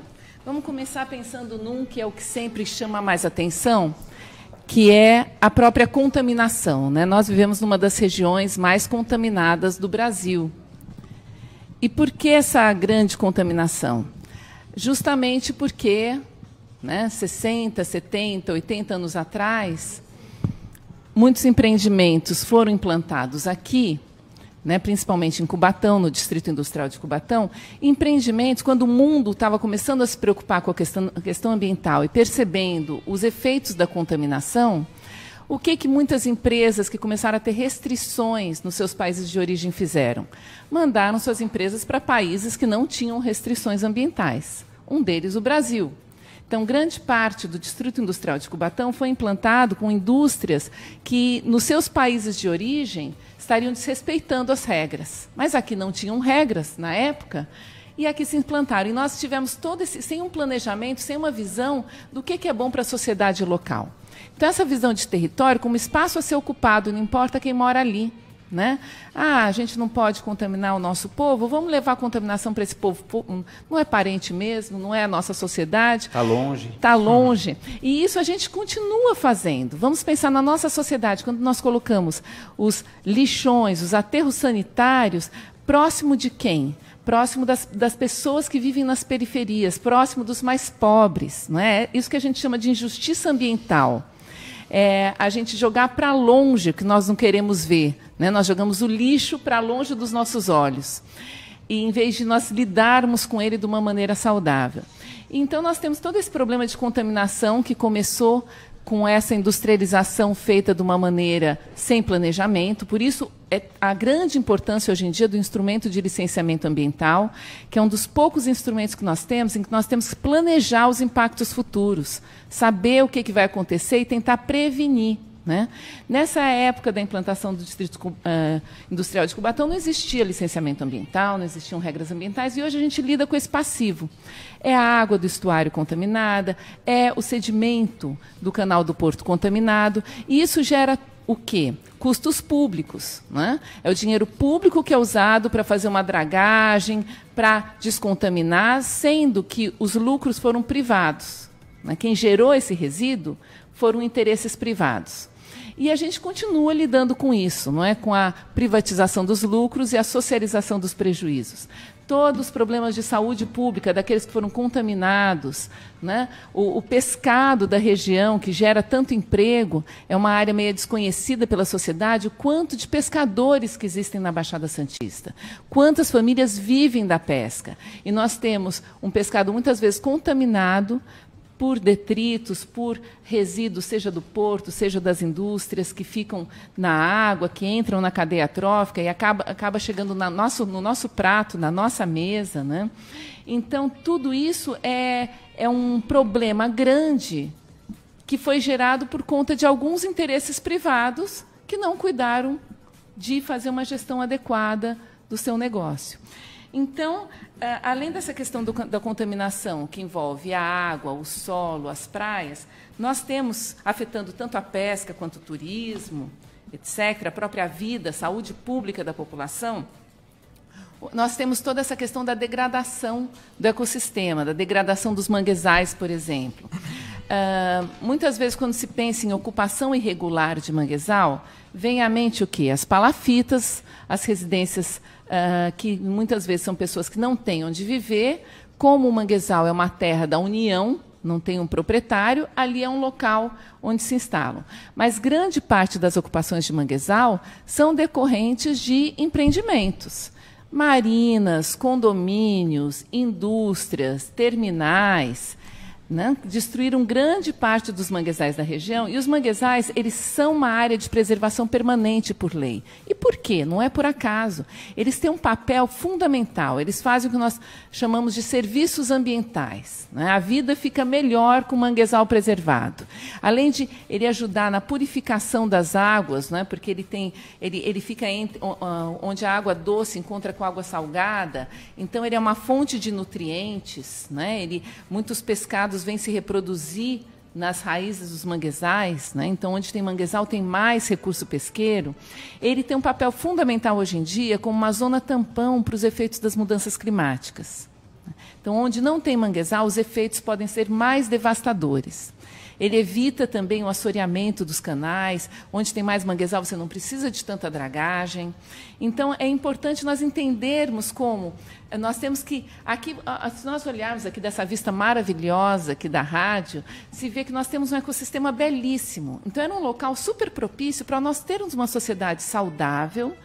vamos começar pensando num que é o que sempre chama mais atenção, que é a própria contaminação, né? Nós vivemos numa das regiões mais contaminadas do Brasil. E por que essa grande contaminação? Justamente porque, né, 60, 70, 80 anos atrás, muitos empreendimentos foram implantados aqui, né, principalmente em Cubatão, no Distrito Industrial de Cubatão, empreendimentos, quando o mundo estava começando a se preocupar com a questão ambiental e percebendo os efeitos da contaminação, o que muitas empresas que começaram a ter restrições nos seus países de origem fizeram? Mandaram suas empresas para países que não tinham restrições ambientais, um deles o Brasil. Então, grande parte do Distrito Industrial de Cubatão foi implantado com indústrias que, nos seus países de origem, estariam desrespeitando as regras. Mas aqui não tinham regras na época, e aqui se implantaram. E nós tivemos todo esse, sem um planejamento, sem uma visão do que é bom para a sociedade local. Então, essa visão de território como espaço a ser ocupado, não importa quem mora ali. Né? A gente não pode contaminar o nosso povo, vamos levar a contaminação para esse povo. Não é parente mesmo, não é a nossa sociedade. Está longe. Está longe. E isso a gente continua fazendo. Vamos pensar na nossa sociedade, quando nós colocamos os lixões, os aterros sanitários, próximo de quem? Próximo das pessoas que vivem nas periferias, próximo dos mais pobres. Não é? Isso que a gente chama de injustiça ambiental. A gente jogar para longe o que nós não queremos ver. Né? Nós jogamos o lixo para longe dos nossos olhos, e em vez de nós lidarmos com ele de uma maneira saudável. Então, nós temos todo esse problema de contaminação que começou com essa industrialização feita de uma maneira sem planejamento. Por isso, a grande importância hoje em dia do instrumento de licenciamento ambiental, que é um dos poucos instrumentos que nós temos, em que nós temos que planejar os impactos futuros, saber o que vai acontecer e tentar prevenir. Né? Nessa época da implantação do Distrito Industrial de Cubatão, não existia licenciamento ambiental, não existiam regras ambientais, e hoje a gente lida com esse passivo. É a água do estuário contaminada, é o sedimento do canal do Porto contaminado, e isso gera o quê? Custos públicos. Né? É o dinheiro público que é usado para fazer uma dragagem, para descontaminar, sendo que os lucros foram privados. Né? Quem gerou esse resíduo foram interesses privados. E a gente continua lidando com isso, não é? Com a privatização dos lucros e a socialização dos prejuízos. Todos os problemas de saúde pública, daqueles que foram contaminados, né? O pescado da região, que gera tanto emprego, é uma área meio desconhecida pela sociedade, o quanto de pescadores que existem na Baixada Santista. Quantas famílias vivem da pesca. E nós temos um pescado muitas vezes contaminado, por detritos, por resíduos, seja do porto, seja das indústrias, que ficam na água, que entram na cadeia trófica e acaba chegando no nosso prato, na nossa mesa. Né? Então, tudo isso é um problema grande que foi gerado por conta de alguns interesses privados que não cuidaram de fazer uma gestão adequada do seu negócio. Então, além dessa questão da contaminação, que envolve a água, o solo, as praias, nós temos, afetando tanto a pesca quanto o turismo, etc., a própria vida, a saúde pública da população, nós temos toda essa questão da degradação do ecossistema, da degradação dos manguezais, por exemplo. Muitas vezes, quando se pensa em ocupação irregular de manguezal, vem à mente o quê? As palafitas, as residências que muitas vezes são pessoas que não têm onde viver. Como o manguezal é uma terra da União, não tem um proprietário, ali é um local onde se instalam. Mas grande parte das ocupações de manguezal são decorrentes de empreendimentos. Marinas, condomínios, indústrias, terminais, né? Destruíram grande parte dos manguezais da região, e os manguezais, eles são uma área de preservação permanente por lei. E por quê? Não é por acaso. Eles têm um papel fundamental, eles fazem o que nós chamamos de serviços ambientais. Né? A vida fica melhor com o manguezal preservado. Além de ele ajudar na purificação das águas, né? Porque ele fica onde a água doce encontra com a água salgada, então ele é uma fonte de nutrientes, né? Muitos pescados vêm se reproduzir nas raízes dos manguezais, né? Então, onde tem manguezal, tem mais recurso pesqueiro. Ele tem um papel fundamental hoje em dia como uma zona tampão para os efeitos das mudanças climáticas. Então, onde não tem manguezal, os efeitos podem ser mais devastadores. Ele evita também o assoreamento dos canais. Onde tem mais manguezal, você não precisa de tanta dragagem. Então, é importante nós entendermos como nós temos que... Aqui, se nós olharmos aqui dessa vista maravilhosa aqui da rádio, se vê que nós temos um ecossistema belíssimo. Então, era um local super propício para nós termos uma sociedade saudável,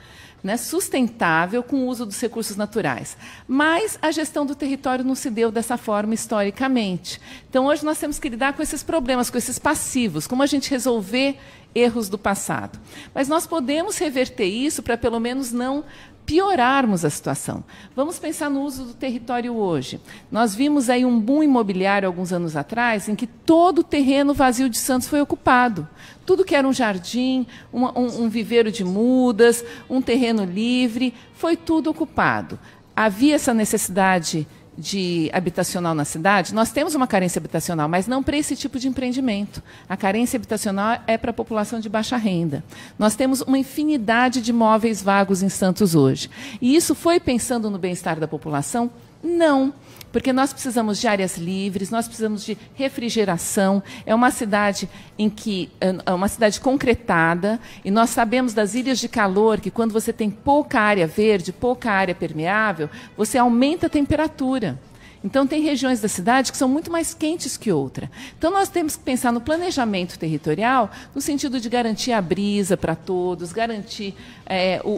né, sustentável, com o uso dos recursos naturais. Mas a gestão do território não se deu dessa forma historicamente. Então, hoje nós temos que lidar com esses problemas, com esses passivos, como a gente resolver erros do passado. Mas nós podemos reverter isso para, pelo menos, não piorarmos a situação. Vamos pensar no uso do território hoje. Nós vimos aí um boom imobiliário alguns anos atrás, em que todo o terreno vazio de Santos foi ocupado. Tudo que era um jardim, um viveiro de mudas, um terreno livre, foi tudo ocupado. Havia essa necessidade de habitacional na cidade? Nós temos uma carência habitacional, mas não para esse tipo de empreendimento. A carência habitacional é para a população de baixa renda. Nós temos uma infinidade de imóveis vagos em Santos hoje. E isso foi pensando no bem-estar da população? Não, porque nós precisamos de áreas livres, nós precisamos de refrigeração. É uma cidade é uma cidade concretada, e nós sabemos das ilhas de calor que quando você tem pouca área verde, pouca área permeável, você aumenta a temperatura. Então, tem regiões da cidade que são muito mais quentes que outra. Então, nós temos que pensar no planejamento territorial no sentido de garantir a brisa para todos, garantir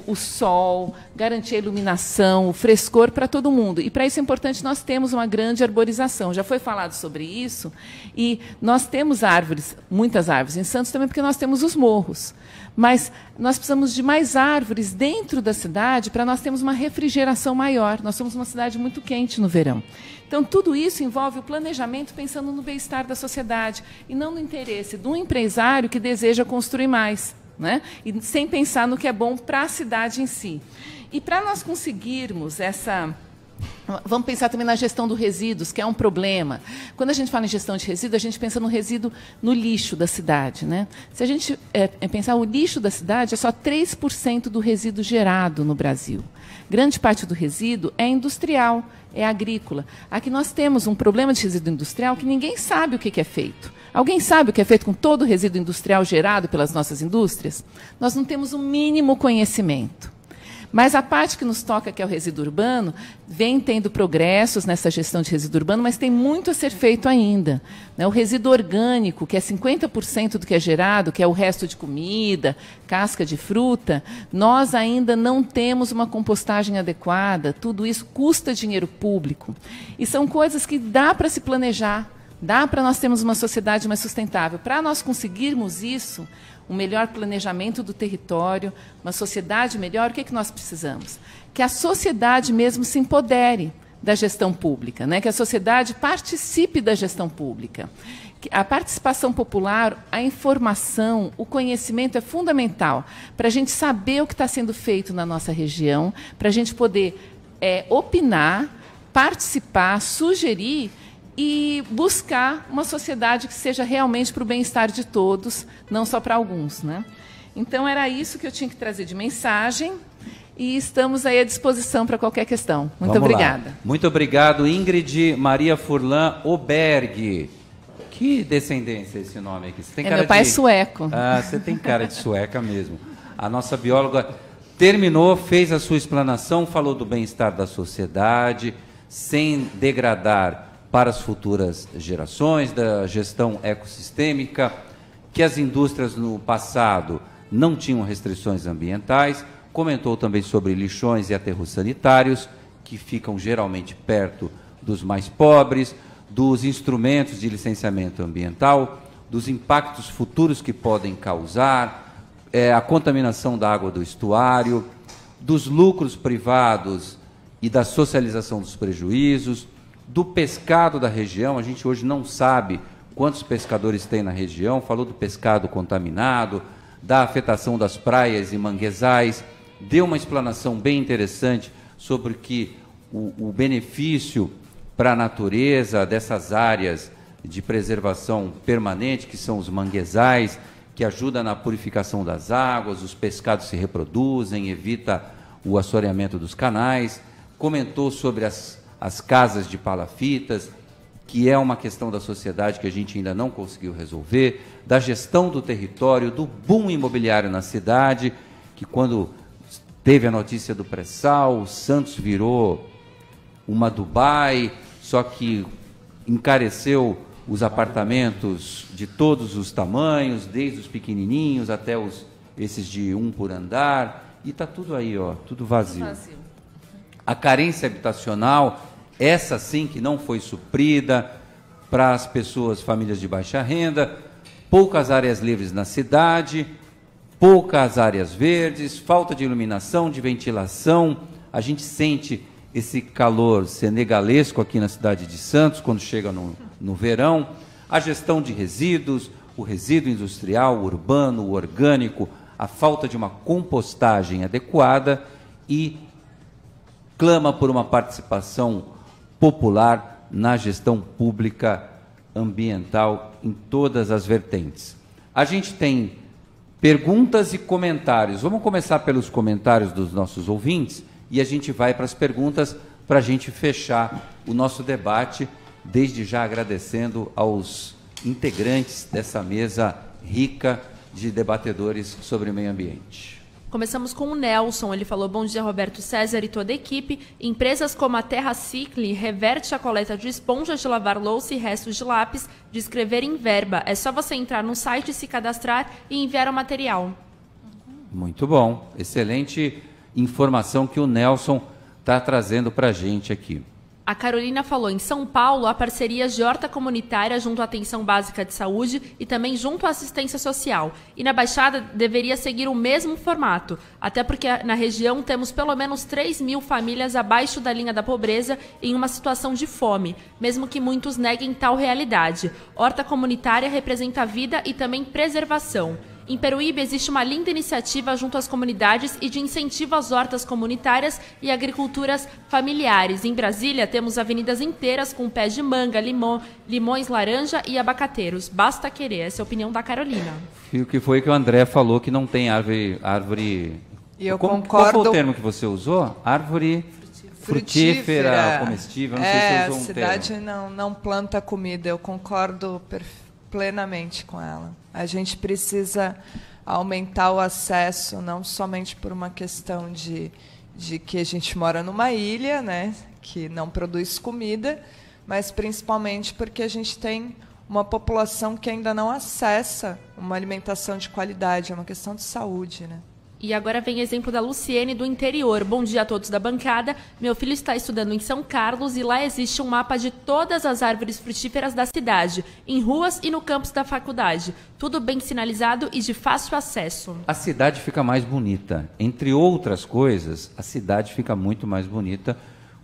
o sol, garantir a iluminação, o frescor para todo mundo. E, para isso, é importante nós termos uma grande arborização. Já foi falado sobre isso. E nós temos árvores, muitas árvores em Santos também, porque nós temos os morros. Mas nós precisamos de mais árvores dentro da cidade para nós termos uma refrigeração maior. Nós somos uma cidade muito quente no verão. Então, tudo isso envolve o planejamento pensando no bem-estar da sociedade e não no interesse de um empresário que deseja construir mais, né? E sem pensar no que é bom para a cidade em si. E para nós conseguirmos essa... Vamos pensar também na gestão dos resíduos, que é um problema. Quando a gente fala em gestão de resíduo, a gente pensa no resíduo, no lixo da cidade, né? Se a gente pensar, o lixo da cidade é só 3% do resíduo gerado no Brasil. Grande parte do resíduo é industrial, é agrícola. Aqui nós temos um problema de resíduo industrial que ninguém sabe o que é feito. Alguém sabe o que é feito com todo o resíduo industrial gerado pelas nossas indústrias? Nós não temos o mínimo conhecimento. Mas a parte que nos toca, que é o resíduo urbano, vem tendo progressos nessa gestão de resíduo urbano, mas tem muito a ser feito ainda. O resíduo orgânico, que é 50% do que é gerado, que é o resto de comida, casca de fruta, nós ainda não temos uma compostagem adequada. Tudo isso custa dinheiro público. E são coisas que dá para se planejar, dá para nós termos uma sociedade mais sustentável. Para nós conseguirmos isso, um melhor planejamento do território, uma sociedade melhor, o que nós precisamos? Que a sociedade mesmo se empodere da gestão pública, né? Que a sociedade participe da gestão pública. A participação popular, a informação, o conhecimento é fundamental para a gente saber o que está sendo feito na nossa região, para a gente poder opinar, participar, sugerir e buscar uma sociedade que seja realmente para o bem-estar de todos, não só para alguns, né? Então, era isso que eu tinha que trazer de mensagem e estamos aí à disposição para qualquer questão. Muito obrigada. Muito obrigado, Ingrid Maria Furlan Oberg. Que descendência é esse nome aqui? Você tem cara meu pai é sueco. Ah, você tem cara de sueca mesmo. A nossa bióloga terminou, fez a sua explanação, falou do bem-estar da sociedade, sem degradar para as futuras gerações, da gestão ecossistêmica, que as indústrias no passado não tinham restrições ambientais, comentou também sobre lixões e aterros sanitários, que ficam geralmente perto dos mais pobres, dos instrumentos de licenciamento ambiental, dos impactos futuros que podem causar, a contaminação da água do estuário, dos lucros privados e da socialização dos prejuízos, do pescado da região. A gente hoje não sabe quantos pescadores tem na região, falou do pescado contaminado, da afetação das praias e manguezais, deu uma explanação bem interessante sobre o benefício para a natureza dessas áreas de preservação permanente, que são os manguezais, que ajuda na purificação das águas, os pescados se reproduzem, evita o assoreamento dos canais. Comentou sobre as casas de palafitas, que é uma questão da sociedade que a gente ainda não conseguiu resolver, da gestão do território, do boom imobiliário na cidade, que quando teve a notícia do pré-sal, Santos virou uma Dubai, só que encareceu os apartamentos de todos os tamanhos, desde os pequenininhos até esses de 1 por andar, e está tudo aí, ó, tudo vazio. A carência habitacional, essa sim que não foi suprida para as pessoas, famílias de baixa renda, poucas áreas livres na cidade, poucas áreas verdes, falta de iluminação, de ventilação. A gente sente esse calor senegalesco aqui na cidade de Santos, quando chega no verão. A gestão de resíduos, o resíduo industrial, o urbano, o orgânico, a falta de uma compostagem adequada e clama por uma participação popular na gestão pública ambiental em todas as vertentes. A gente tem perguntas e comentários. Vamos começar pelos comentários dos nossos ouvintes e a gente vai para as perguntas para a gente fechar o nosso debate, desde já agradecendo aos integrantes dessa mesa rica de debatedores sobre o meio ambiente. Começamos com o Nelson, ele falou: bom dia Roberto César e toda a equipe. Empresas como a Terra Cicle reverte a coleta de esponjas de lavar louça e restos de lápis de escrever em verba. É só você entrar no site, se cadastrar e enviar o material. Muito bom, excelente informação que o Nelson está trazendo para a gente aqui. A Carolina falou: em São Paulo, há parcerias de horta comunitária junto à Atenção Básica de Saúde e também junto à Assistência Social. E na Baixada deveria seguir o mesmo formato, até porque na região temos pelo menos 3.000 famílias abaixo da linha da pobreza em uma situação de fome, mesmo que muitos neguem tal realidade. Horta comunitária representa vida e também preservação. Em Peruíbe existe uma linda iniciativa junto às comunidades e de incentivo às hortas comunitárias e agriculturas familiares. Em Brasília temos avenidas inteiras com pés de manga, limões, laranja e abacateiros. Basta querer. Essa é a opinião da Carolina. E o que foi que o André falou que não tem árvore... E eu concordo. Qual foi o termo que você usou? Árvore frutífera, comestível. Não sei se você usou um termo. A cidade não planta comida. Eu concordo plenamente com ela. A gente precisa aumentar o acesso, não somente por uma questão de que a gente mora numa ilha, né, que não produz comida, mas principalmente porque a gente tem uma população que ainda não acessa uma alimentação de qualidade. É uma questão de saúde, né? E agora vem exemplo da Luciene, do interior. Bom dia a todos da bancada. Meu filho está estudando em São Carlos e lá existe um mapa de todas as árvores frutíferas da cidade, em ruas e no campus da faculdade. Tudo bem sinalizado e de fácil acesso. A cidade fica mais bonita. Entre outras coisas, a cidade fica muito mais bonita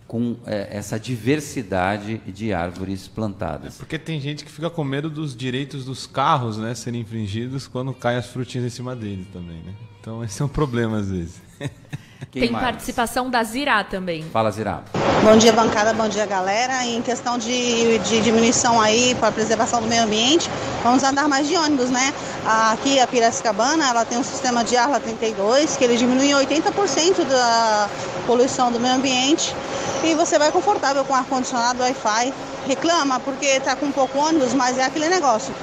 com essa diversidade de árvores plantadas. Porque tem gente que fica com medo dos direitos dos carros, né, serem infringidos quando caem as frutinhas em cima deles também, né? Então esse é um problema às vezes. Tem participação da Zirá também. Fala, Zirá. Bom dia, bancada, bom dia, galera. Em questão de diminuição aí para a preservação do meio ambiente, vamos andar mais de ônibus, né? Aqui a Piracicabana, ela tem um sistema de Arla 32, que ele diminui 80% da poluição do meio ambiente. E você vai confortável com ar-condicionado, Wi-Fi. Reclama porque está com pouco ônibus, mas é aquele negócio.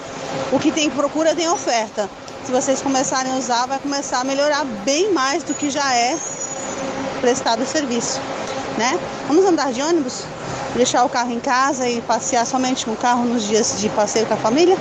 O que tem procura tem oferta. Se vocês começarem a usar, vai começar a melhorar bem mais do que já é prestado o serviço, né? Vamos andar de ônibus, deixar o carro em casa e passear somente com o carro nos dias de passeio com a família?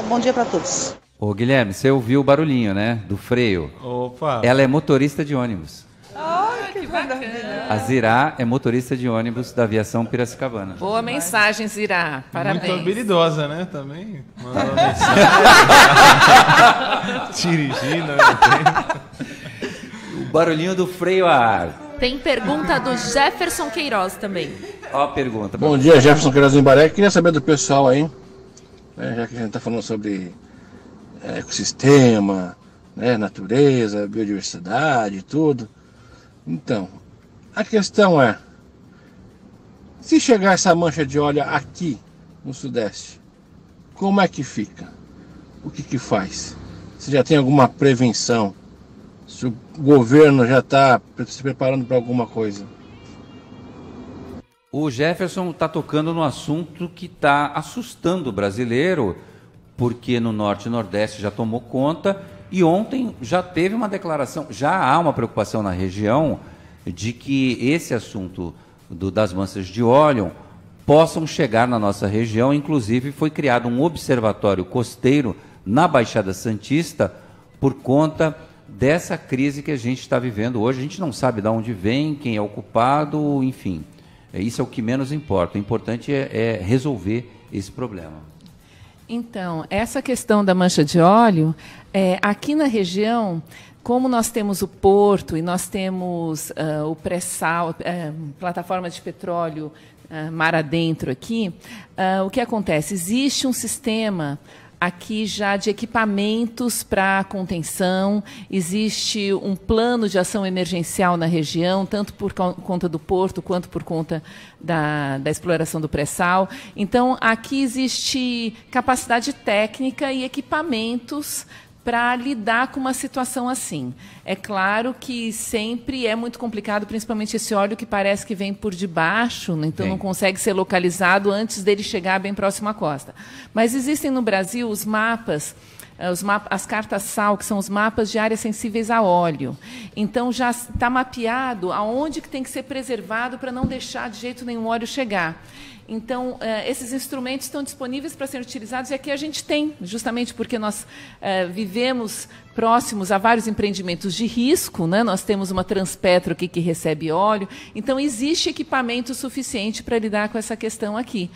Bom dia para todos. Ô Guilherme, você ouviu o barulhinho, né? Do freio. Opa! Ela é motorista de ônibus. Ai, que bacana. A Zirá é motorista de ônibus da aviação Piracicabana. Boa mensagem, Zirá. Parabéns. Muito habilidosa, né? Também. Mandou uma mensagem. Dirigindo, né? O barulhinho do freio a ar. Tem pergunta do Jefferson Queiroz também. Ó a pergunta. Bom dia, Jefferson Queiroz em Baré. Queria saber do pessoal aí, já que a gente está falando sobre ecossistema, né, natureza, biodiversidade e tudo. Então, a questão é, se chegar essa mancha de óleo aqui no Sudeste, como é que fica? O que faz? Se já tem alguma prevenção? Se o governo já está se preparando para alguma coisa? O Jefferson está tocando no assunto que está assustando o brasileiro, porque no Norte e Nordeste já tomou conta. E ontem já teve uma declaração, já há uma preocupação na região de que esse assunto das manchas de óleo possam chegar na nossa região. Inclusive foi criado um observatório costeiro na Baixada Santista por conta dessa crise que a gente está vivendo hoje. A gente não sabe de onde vem, quem é o culpado, enfim. Isso é o que menos importa. O importante é resolver esse problema. Então, essa questão da mancha de óleo, aqui na região, como nós temos o porto e nós temos o pré-sal, plataforma de petróleo mar adentro aqui, o que acontece? Existe um sistema aqui já de equipamentos para contenção, existe um plano de ação emergencial na região, tanto por conta do porto quanto por conta da exploração do pré-sal. Então, aqui existe capacidade técnica e equipamentos para lidar com uma situação assim. É claro que sempre é muito complicado, principalmente esse óleo que parece que vem por debaixo, né? Então não consegue ser localizado antes dele chegar bem próximo à costa. Mas existem no Brasil os mapas, as cartas SAL, que são os mapas de áreas sensíveis a óleo. Então já está mapeado aonde que tem que ser preservado para não deixar de jeito nenhum óleo chegar. Então, esses instrumentos estão disponíveis para serem utilizados, e aqui a gente tem, justamente porque nós vivemos próximos a vários empreendimentos de risco, né? Nós temos uma Transpetro aqui que recebe óleo, então existe equipamento suficiente para lidar com essa questão aqui.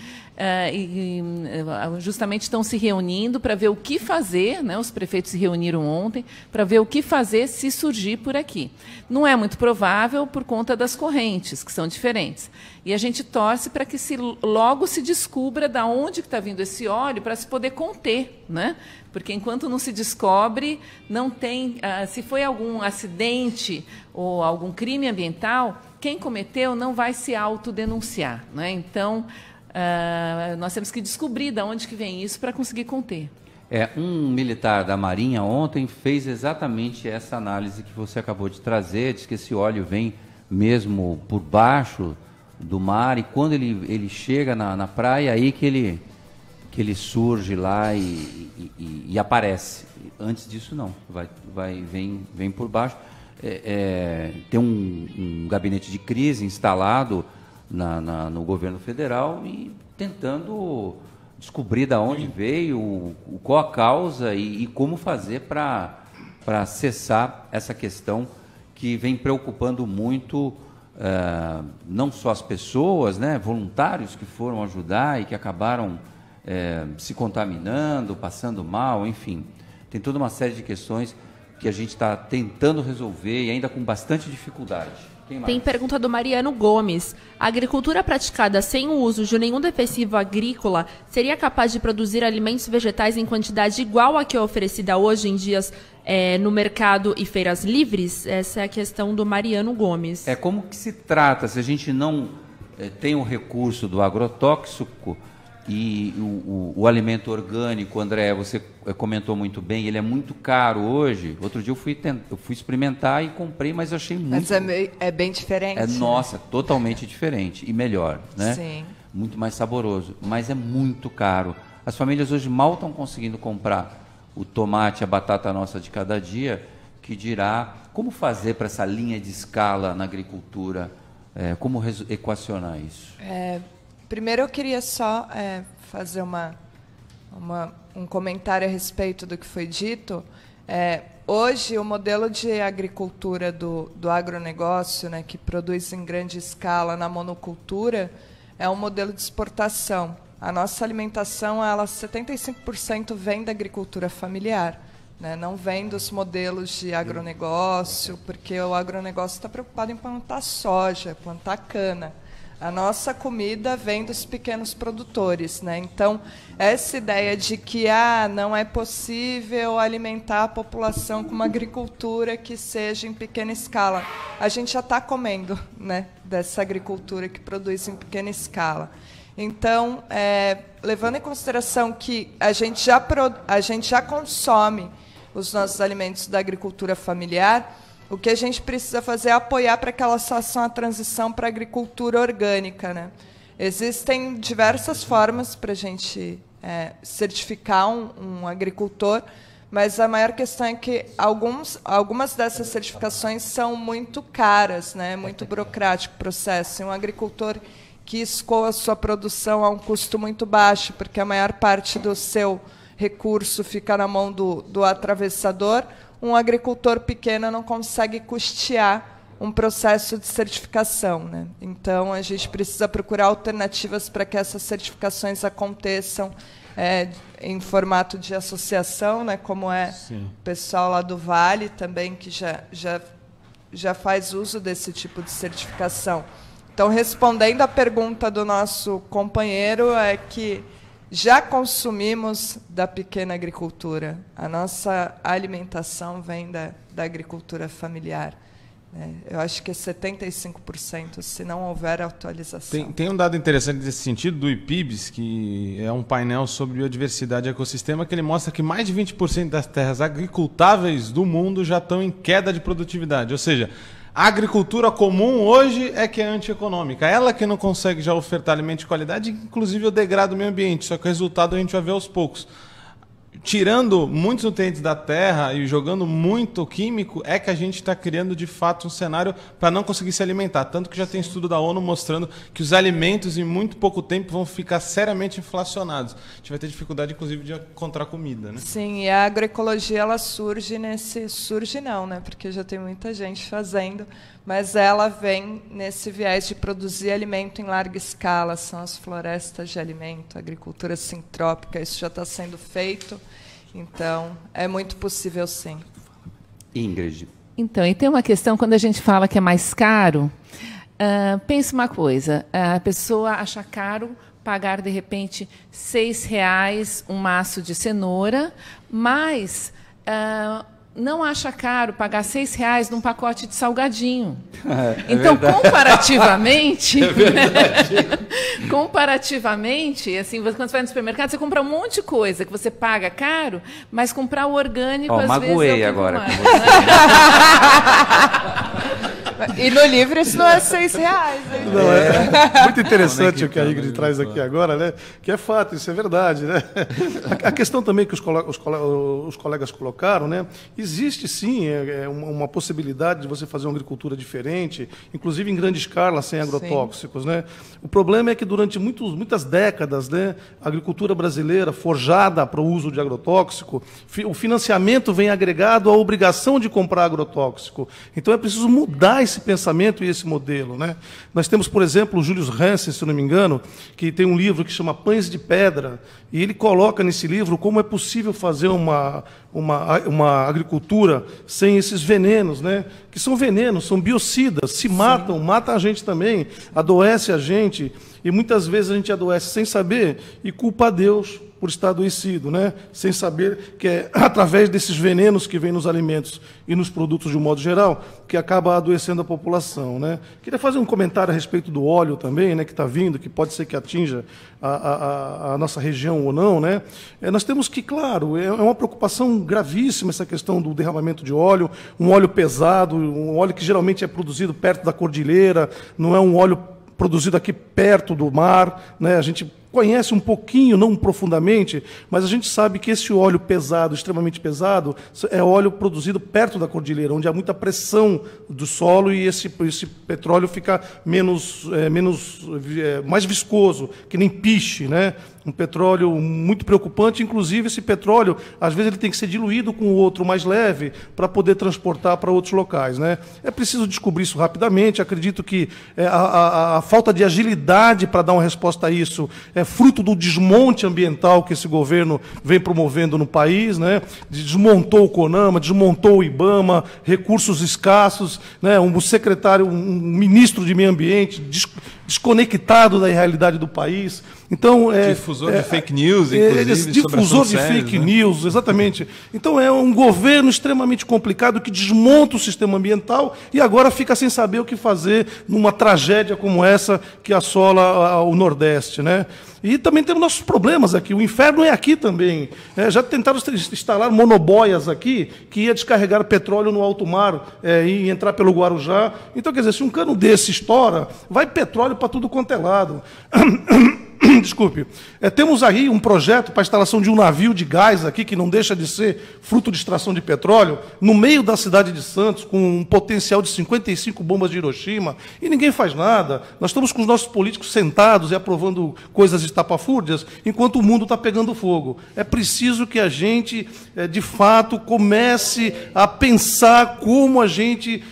Justamente estão se reunindo para ver o que fazer, né? Os prefeitos se reuniram ontem para ver o que fazer se surgir por aqui. Não é muito provável por conta das correntes, que são diferentes. E a gente torce para que logo se descubra de onde está vindo esse óleo para se poder conter, né? Porque enquanto não se descobre, não tem. Se foi algum acidente ou algum crime ambiental, quem cometeu não vai se autodenunciar, né? Então, nós temos que descobrir de onde que vem isso para conseguir conter. Um militar da Marinha ontem fez exatamente essa análise que você acabou de trazer, diz que esse óleo vem mesmo por baixo do mar, e quando ele chega na praia, aí que ele surge lá e aparece. Antes disso, não. Vem por baixo. Tem um gabinete de crise instalado no governo federal e tentando descobrir de onde veio, qual a causa e como fazer para cessar essa questão que vem preocupando muito não só as pessoas, né, voluntários que foram ajudar e que acabaram se contaminando, passando mal, enfim. Tem toda uma série de questões que a gente está tentando resolver e ainda com bastante dificuldade. Tem pergunta do Mariano Gomes. A agricultura praticada sem o uso de nenhum defensivo agrícola seria capaz de produzir alimentos vegetais em quantidade igual à que é oferecida hoje em dias no mercado e feiras livres? Essa é a questão do Mariano Gomes. Como que se trata, se a gente não tem o recurso do agrotóxico e o alimento orgânico, André, você comentou muito bem, ele é muito caro hoje. Outro dia eu fui experimentar e comprei, mas eu achei muito... Mas é bem diferente. Nossa, totalmente diferente e melhor, né? Sim. Muito mais saboroso, mas é muito caro. As famílias hoje mal estão conseguindo comprar o tomate, a batata nossa de cada dia, que dirá como fazer para essa linha de escala na agricultura, como equacionar isso? Primeiro eu queria só fazer um comentário a respeito do que foi dito. Hoje, o modelo de agricultura do agronegócio, né, que produz em grande escala na monocultura, é um modelo de exportação. A nossa alimentação, 75% vem da agricultura familiar, né, não vem dos modelos de agronegócio, porque o agronegócio está preocupado em plantar soja, plantar cana. A nossa comida vem dos pequenos produtores, né? Então, essa ideia de que não é possível alimentar a população com uma agricultura que seja em pequena escala. A gente já está comendo, né, dessa agricultura que produz em pequena escala. Então, levando em consideração que a gente já consome os nossos alimentos da agricultura familiar, o que a gente precisa fazer é apoiar para que elas façam a transição para a agricultura orgânica, né? Existem diversas formas para a gente certificar um agricultor, mas a maior questão é que algumas dessas certificações são muito caras, né? Muito burocrático o processo. E um agricultor que escoa a sua produção a um custo muito baixo, porque a maior parte do seu recurso fica na mão do atravessador, um agricultor pequeno não consegue custear um processo de certificação, né? Então, a gente precisa procurar alternativas para que essas certificações aconteçam em formato de associação, né? Como é o pessoal lá do Vale também, que já faz uso desse tipo de certificação. Então, respondendo à pergunta do nosso companheiro, é que já consumimos da pequena agricultura. A nossa alimentação vem da agricultura familiar. Eu acho que é 75%, se não houver atualização. Tem um dado interessante nesse sentido do IPIBS, que é um painel sobre biodiversidade e ecossistema, que ele mostra que mais de 20% das terras agricultáveis do mundo já estão em queda de produtividade. Ou seja, a agricultura comum hoje é que é antieconômica. Ela que não consegue já ofertar alimento de qualidade, inclusive o degrado do meio ambiente. Só que o resultado a gente vai ver aos poucos. Tirando muitos nutrientes da terra e jogando muito químico, é que a gente está criando de fato um cenário para não conseguir se alimentar. Tanto que já tem estudo da ONU mostrando que os alimentos em muito pouco tempo vão ficar seriamente inflacionados. A gente vai ter dificuldade, inclusive, de encontrar comida, né? Sim, e a agroecologia ela surge nesse... Surge não, né? Porque já tem muita gente fazendo, mas ela vem nesse viés de produzir alimento em larga escala. São as florestas de alimento, a agricultura sintrópica, isso já está sendo feito. Então, é muito possível, sim. Ingrid. Então, e tem uma questão, quando a gente fala que é mais caro, pensa uma coisa, a pessoa acha caro pagar, de repente, R$6 um maço de cenoura, mas não acha caro pagar R$6 num pacote de salgadinho. Então, verdade. Comparativamente, comparativamente, assim, quando você vai no supermercado, você compra um monte de coisa que você paga caro, mas comprar o orgânico, às vezes... Magoei agora. E no livro isso não é R$6. Não, é muito interessante o que a Ingrid traz aqui agora, né? Que é fato, isso é verdade, né? A questão também que os colegas colocaram, né? Existe sim uma possibilidade de você fazer uma agricultura diferente, inclusive em grande escala, sem agrotóxicos, né? O problema é que durante muitas décadas, né, a agricultura brasileira, forjada para o uso de agrotóxico, o financiamento vem agregado à obrigação de comprar agrotóxico. Então é preciso mudar esse pensamento e esse modelo, né? Nós temos, por exemplo, o Julius Hansen, se não me engano, que tem um livro que chama Pães de Pedra, e ele coloca nesse livro como é possível fazer uma agricultura sem esses venenos, né? Que são venenos, são biocidas, se matam, matam a gente também, adoece a gente, e muitas vezes a gente adoece sem saber e culpa a Deus por estar adoecido, né? Sem saber que é através desses venenos que vêm nos alimentos e nos produtos de um modo geral que acaba adoecendo a população, né? Queria fazer um comentário a respeito do óleo também, né? Que está vindo, que pode ser que atinja a nossa região ou não, né? Nós temos que, claro, é uma preocupação gravíssima essa questão do derramamento de óleo, um óleo pesado, um óleo que geralmente é produzido perto da cordilheira, não é um óleo produzido aqui perto do mar, né? A gente conhece um pouquinho, não profundamente, mas a gente sabe que esse óleo pesado, extremamente pesado, é óleo produzido perto da cordilheira, onde há muita pressão do solo e esse petróleo fica mais viscoso, que nem piche, né? Um petróleo muito preocupante, inclusive esse petróleo, às vezes ele tem que ser diluído com outro mais leve para poder transportar para outros locais, né? É preciso descobrir isso rapidamente, acredito que a falta de agilidade para dar uma resposta a isso é fruto do desmonte ambiental que esse governo vem promovendo no país, né? Desmontou o CONAMA, desmontou o IBAMA, recursos escassos, né? Um ministro de meio ambiente desconectado da realidade do país. Então, difusor de fake news, inclusive. Difusor de fake news, exatamente. Então é um governo extremamente complicado que desmonta o sistema ambiental e agora fica sem saber o que fazer numa tragédia como essa que assola o Nordeste, né? E também temos nossos problemas aqui. O inferno é aqui também. Já tentaram instalar monoboias aqui que ia descarregar petróleo no alto mar e entrar pelo Guarujá. Então, quer dizer, se um cano desse estoura, vai petróleo para tudo quanto é lado. desculpe, temos aí um projeto para a instalação de um navio de gás aqui, que não deixa de ser fruto de extração de petróleo, no meio da cidade de Santos, com um potencial de 55 bombas de Hiroshima, e ninguém faz nada. Nós estamos com os nossos políticos sentados e aprovando coisas estapafúrdias, enquanto o mundo está pegando fogo. É preciso que a gente, de fato, comece a pensar como a gente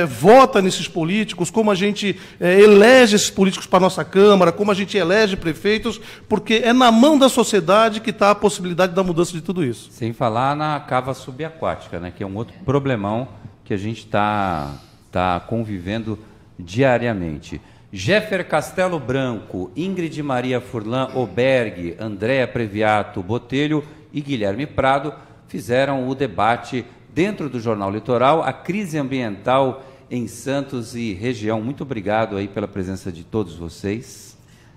vota nesses políticos, como a gente elege esses políticos para a nossa Câmara, como a gente elege prefeitos, porque é na mão da sociedade que está a possibilidade da mudança de tudo isso. Sem falar na cava subaquática, né, que é um outro problemão que a gente está convivendo diariamente. Jeffer Castelo Branco, Ingrid Maria Furlan Oberg, Andréa Previato Botelho e Guilherme Prado fizeram o debate dentro do Jornal Litoral, a crise ambiental em Santos e região. Muito obrigado aí pela presença de todos vocês.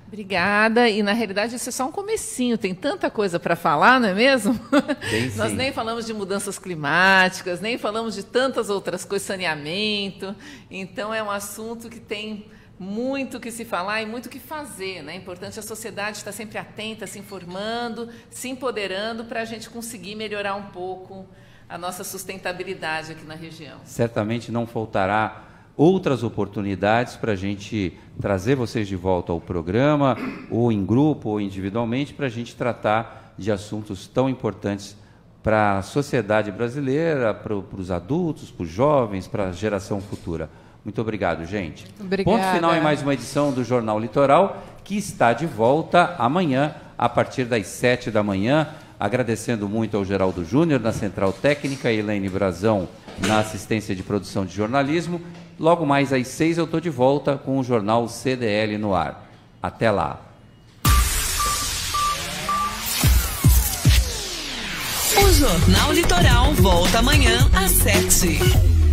Obrigada, e na realidade isso é só um comecinho, tem tanta coisa para falar, não é mesmo? Nós nem falamos de mudanças climáticas, nem falamos de tantas outras coisas, saneamento, então é um assunto que tem muito que se falar e muito que fazer, né? É importante a sociedade estar sempre atenta, se informando, se empoderando para a gente conseguir melhorar um pouco a nossa sustentabilidade aqui na região. Certamente não faltará outras oportunidades para a gente trazer vocês de volta ao programa, ou em grupo, ou individualmente, para a gente tratar de assuntos tão importantes para a sociedade brasileira, para os adultos, para os jovens, para a geração futura. Muito obrigado, gente. Obrigada. Ponto final em mais uma edição do Jornal Litoral, que está de volta amanhã, a partir das 7 da manhã. Agradecendo muito ao Geraldo Júnior na Central Técnica e Elaine Brazão na assistência de produção de jornalismo. Logo mais às 6 eu estou de volta com o Jornal CDL no ar. Até lá. O Jornal Litoral volta amanhã às 7.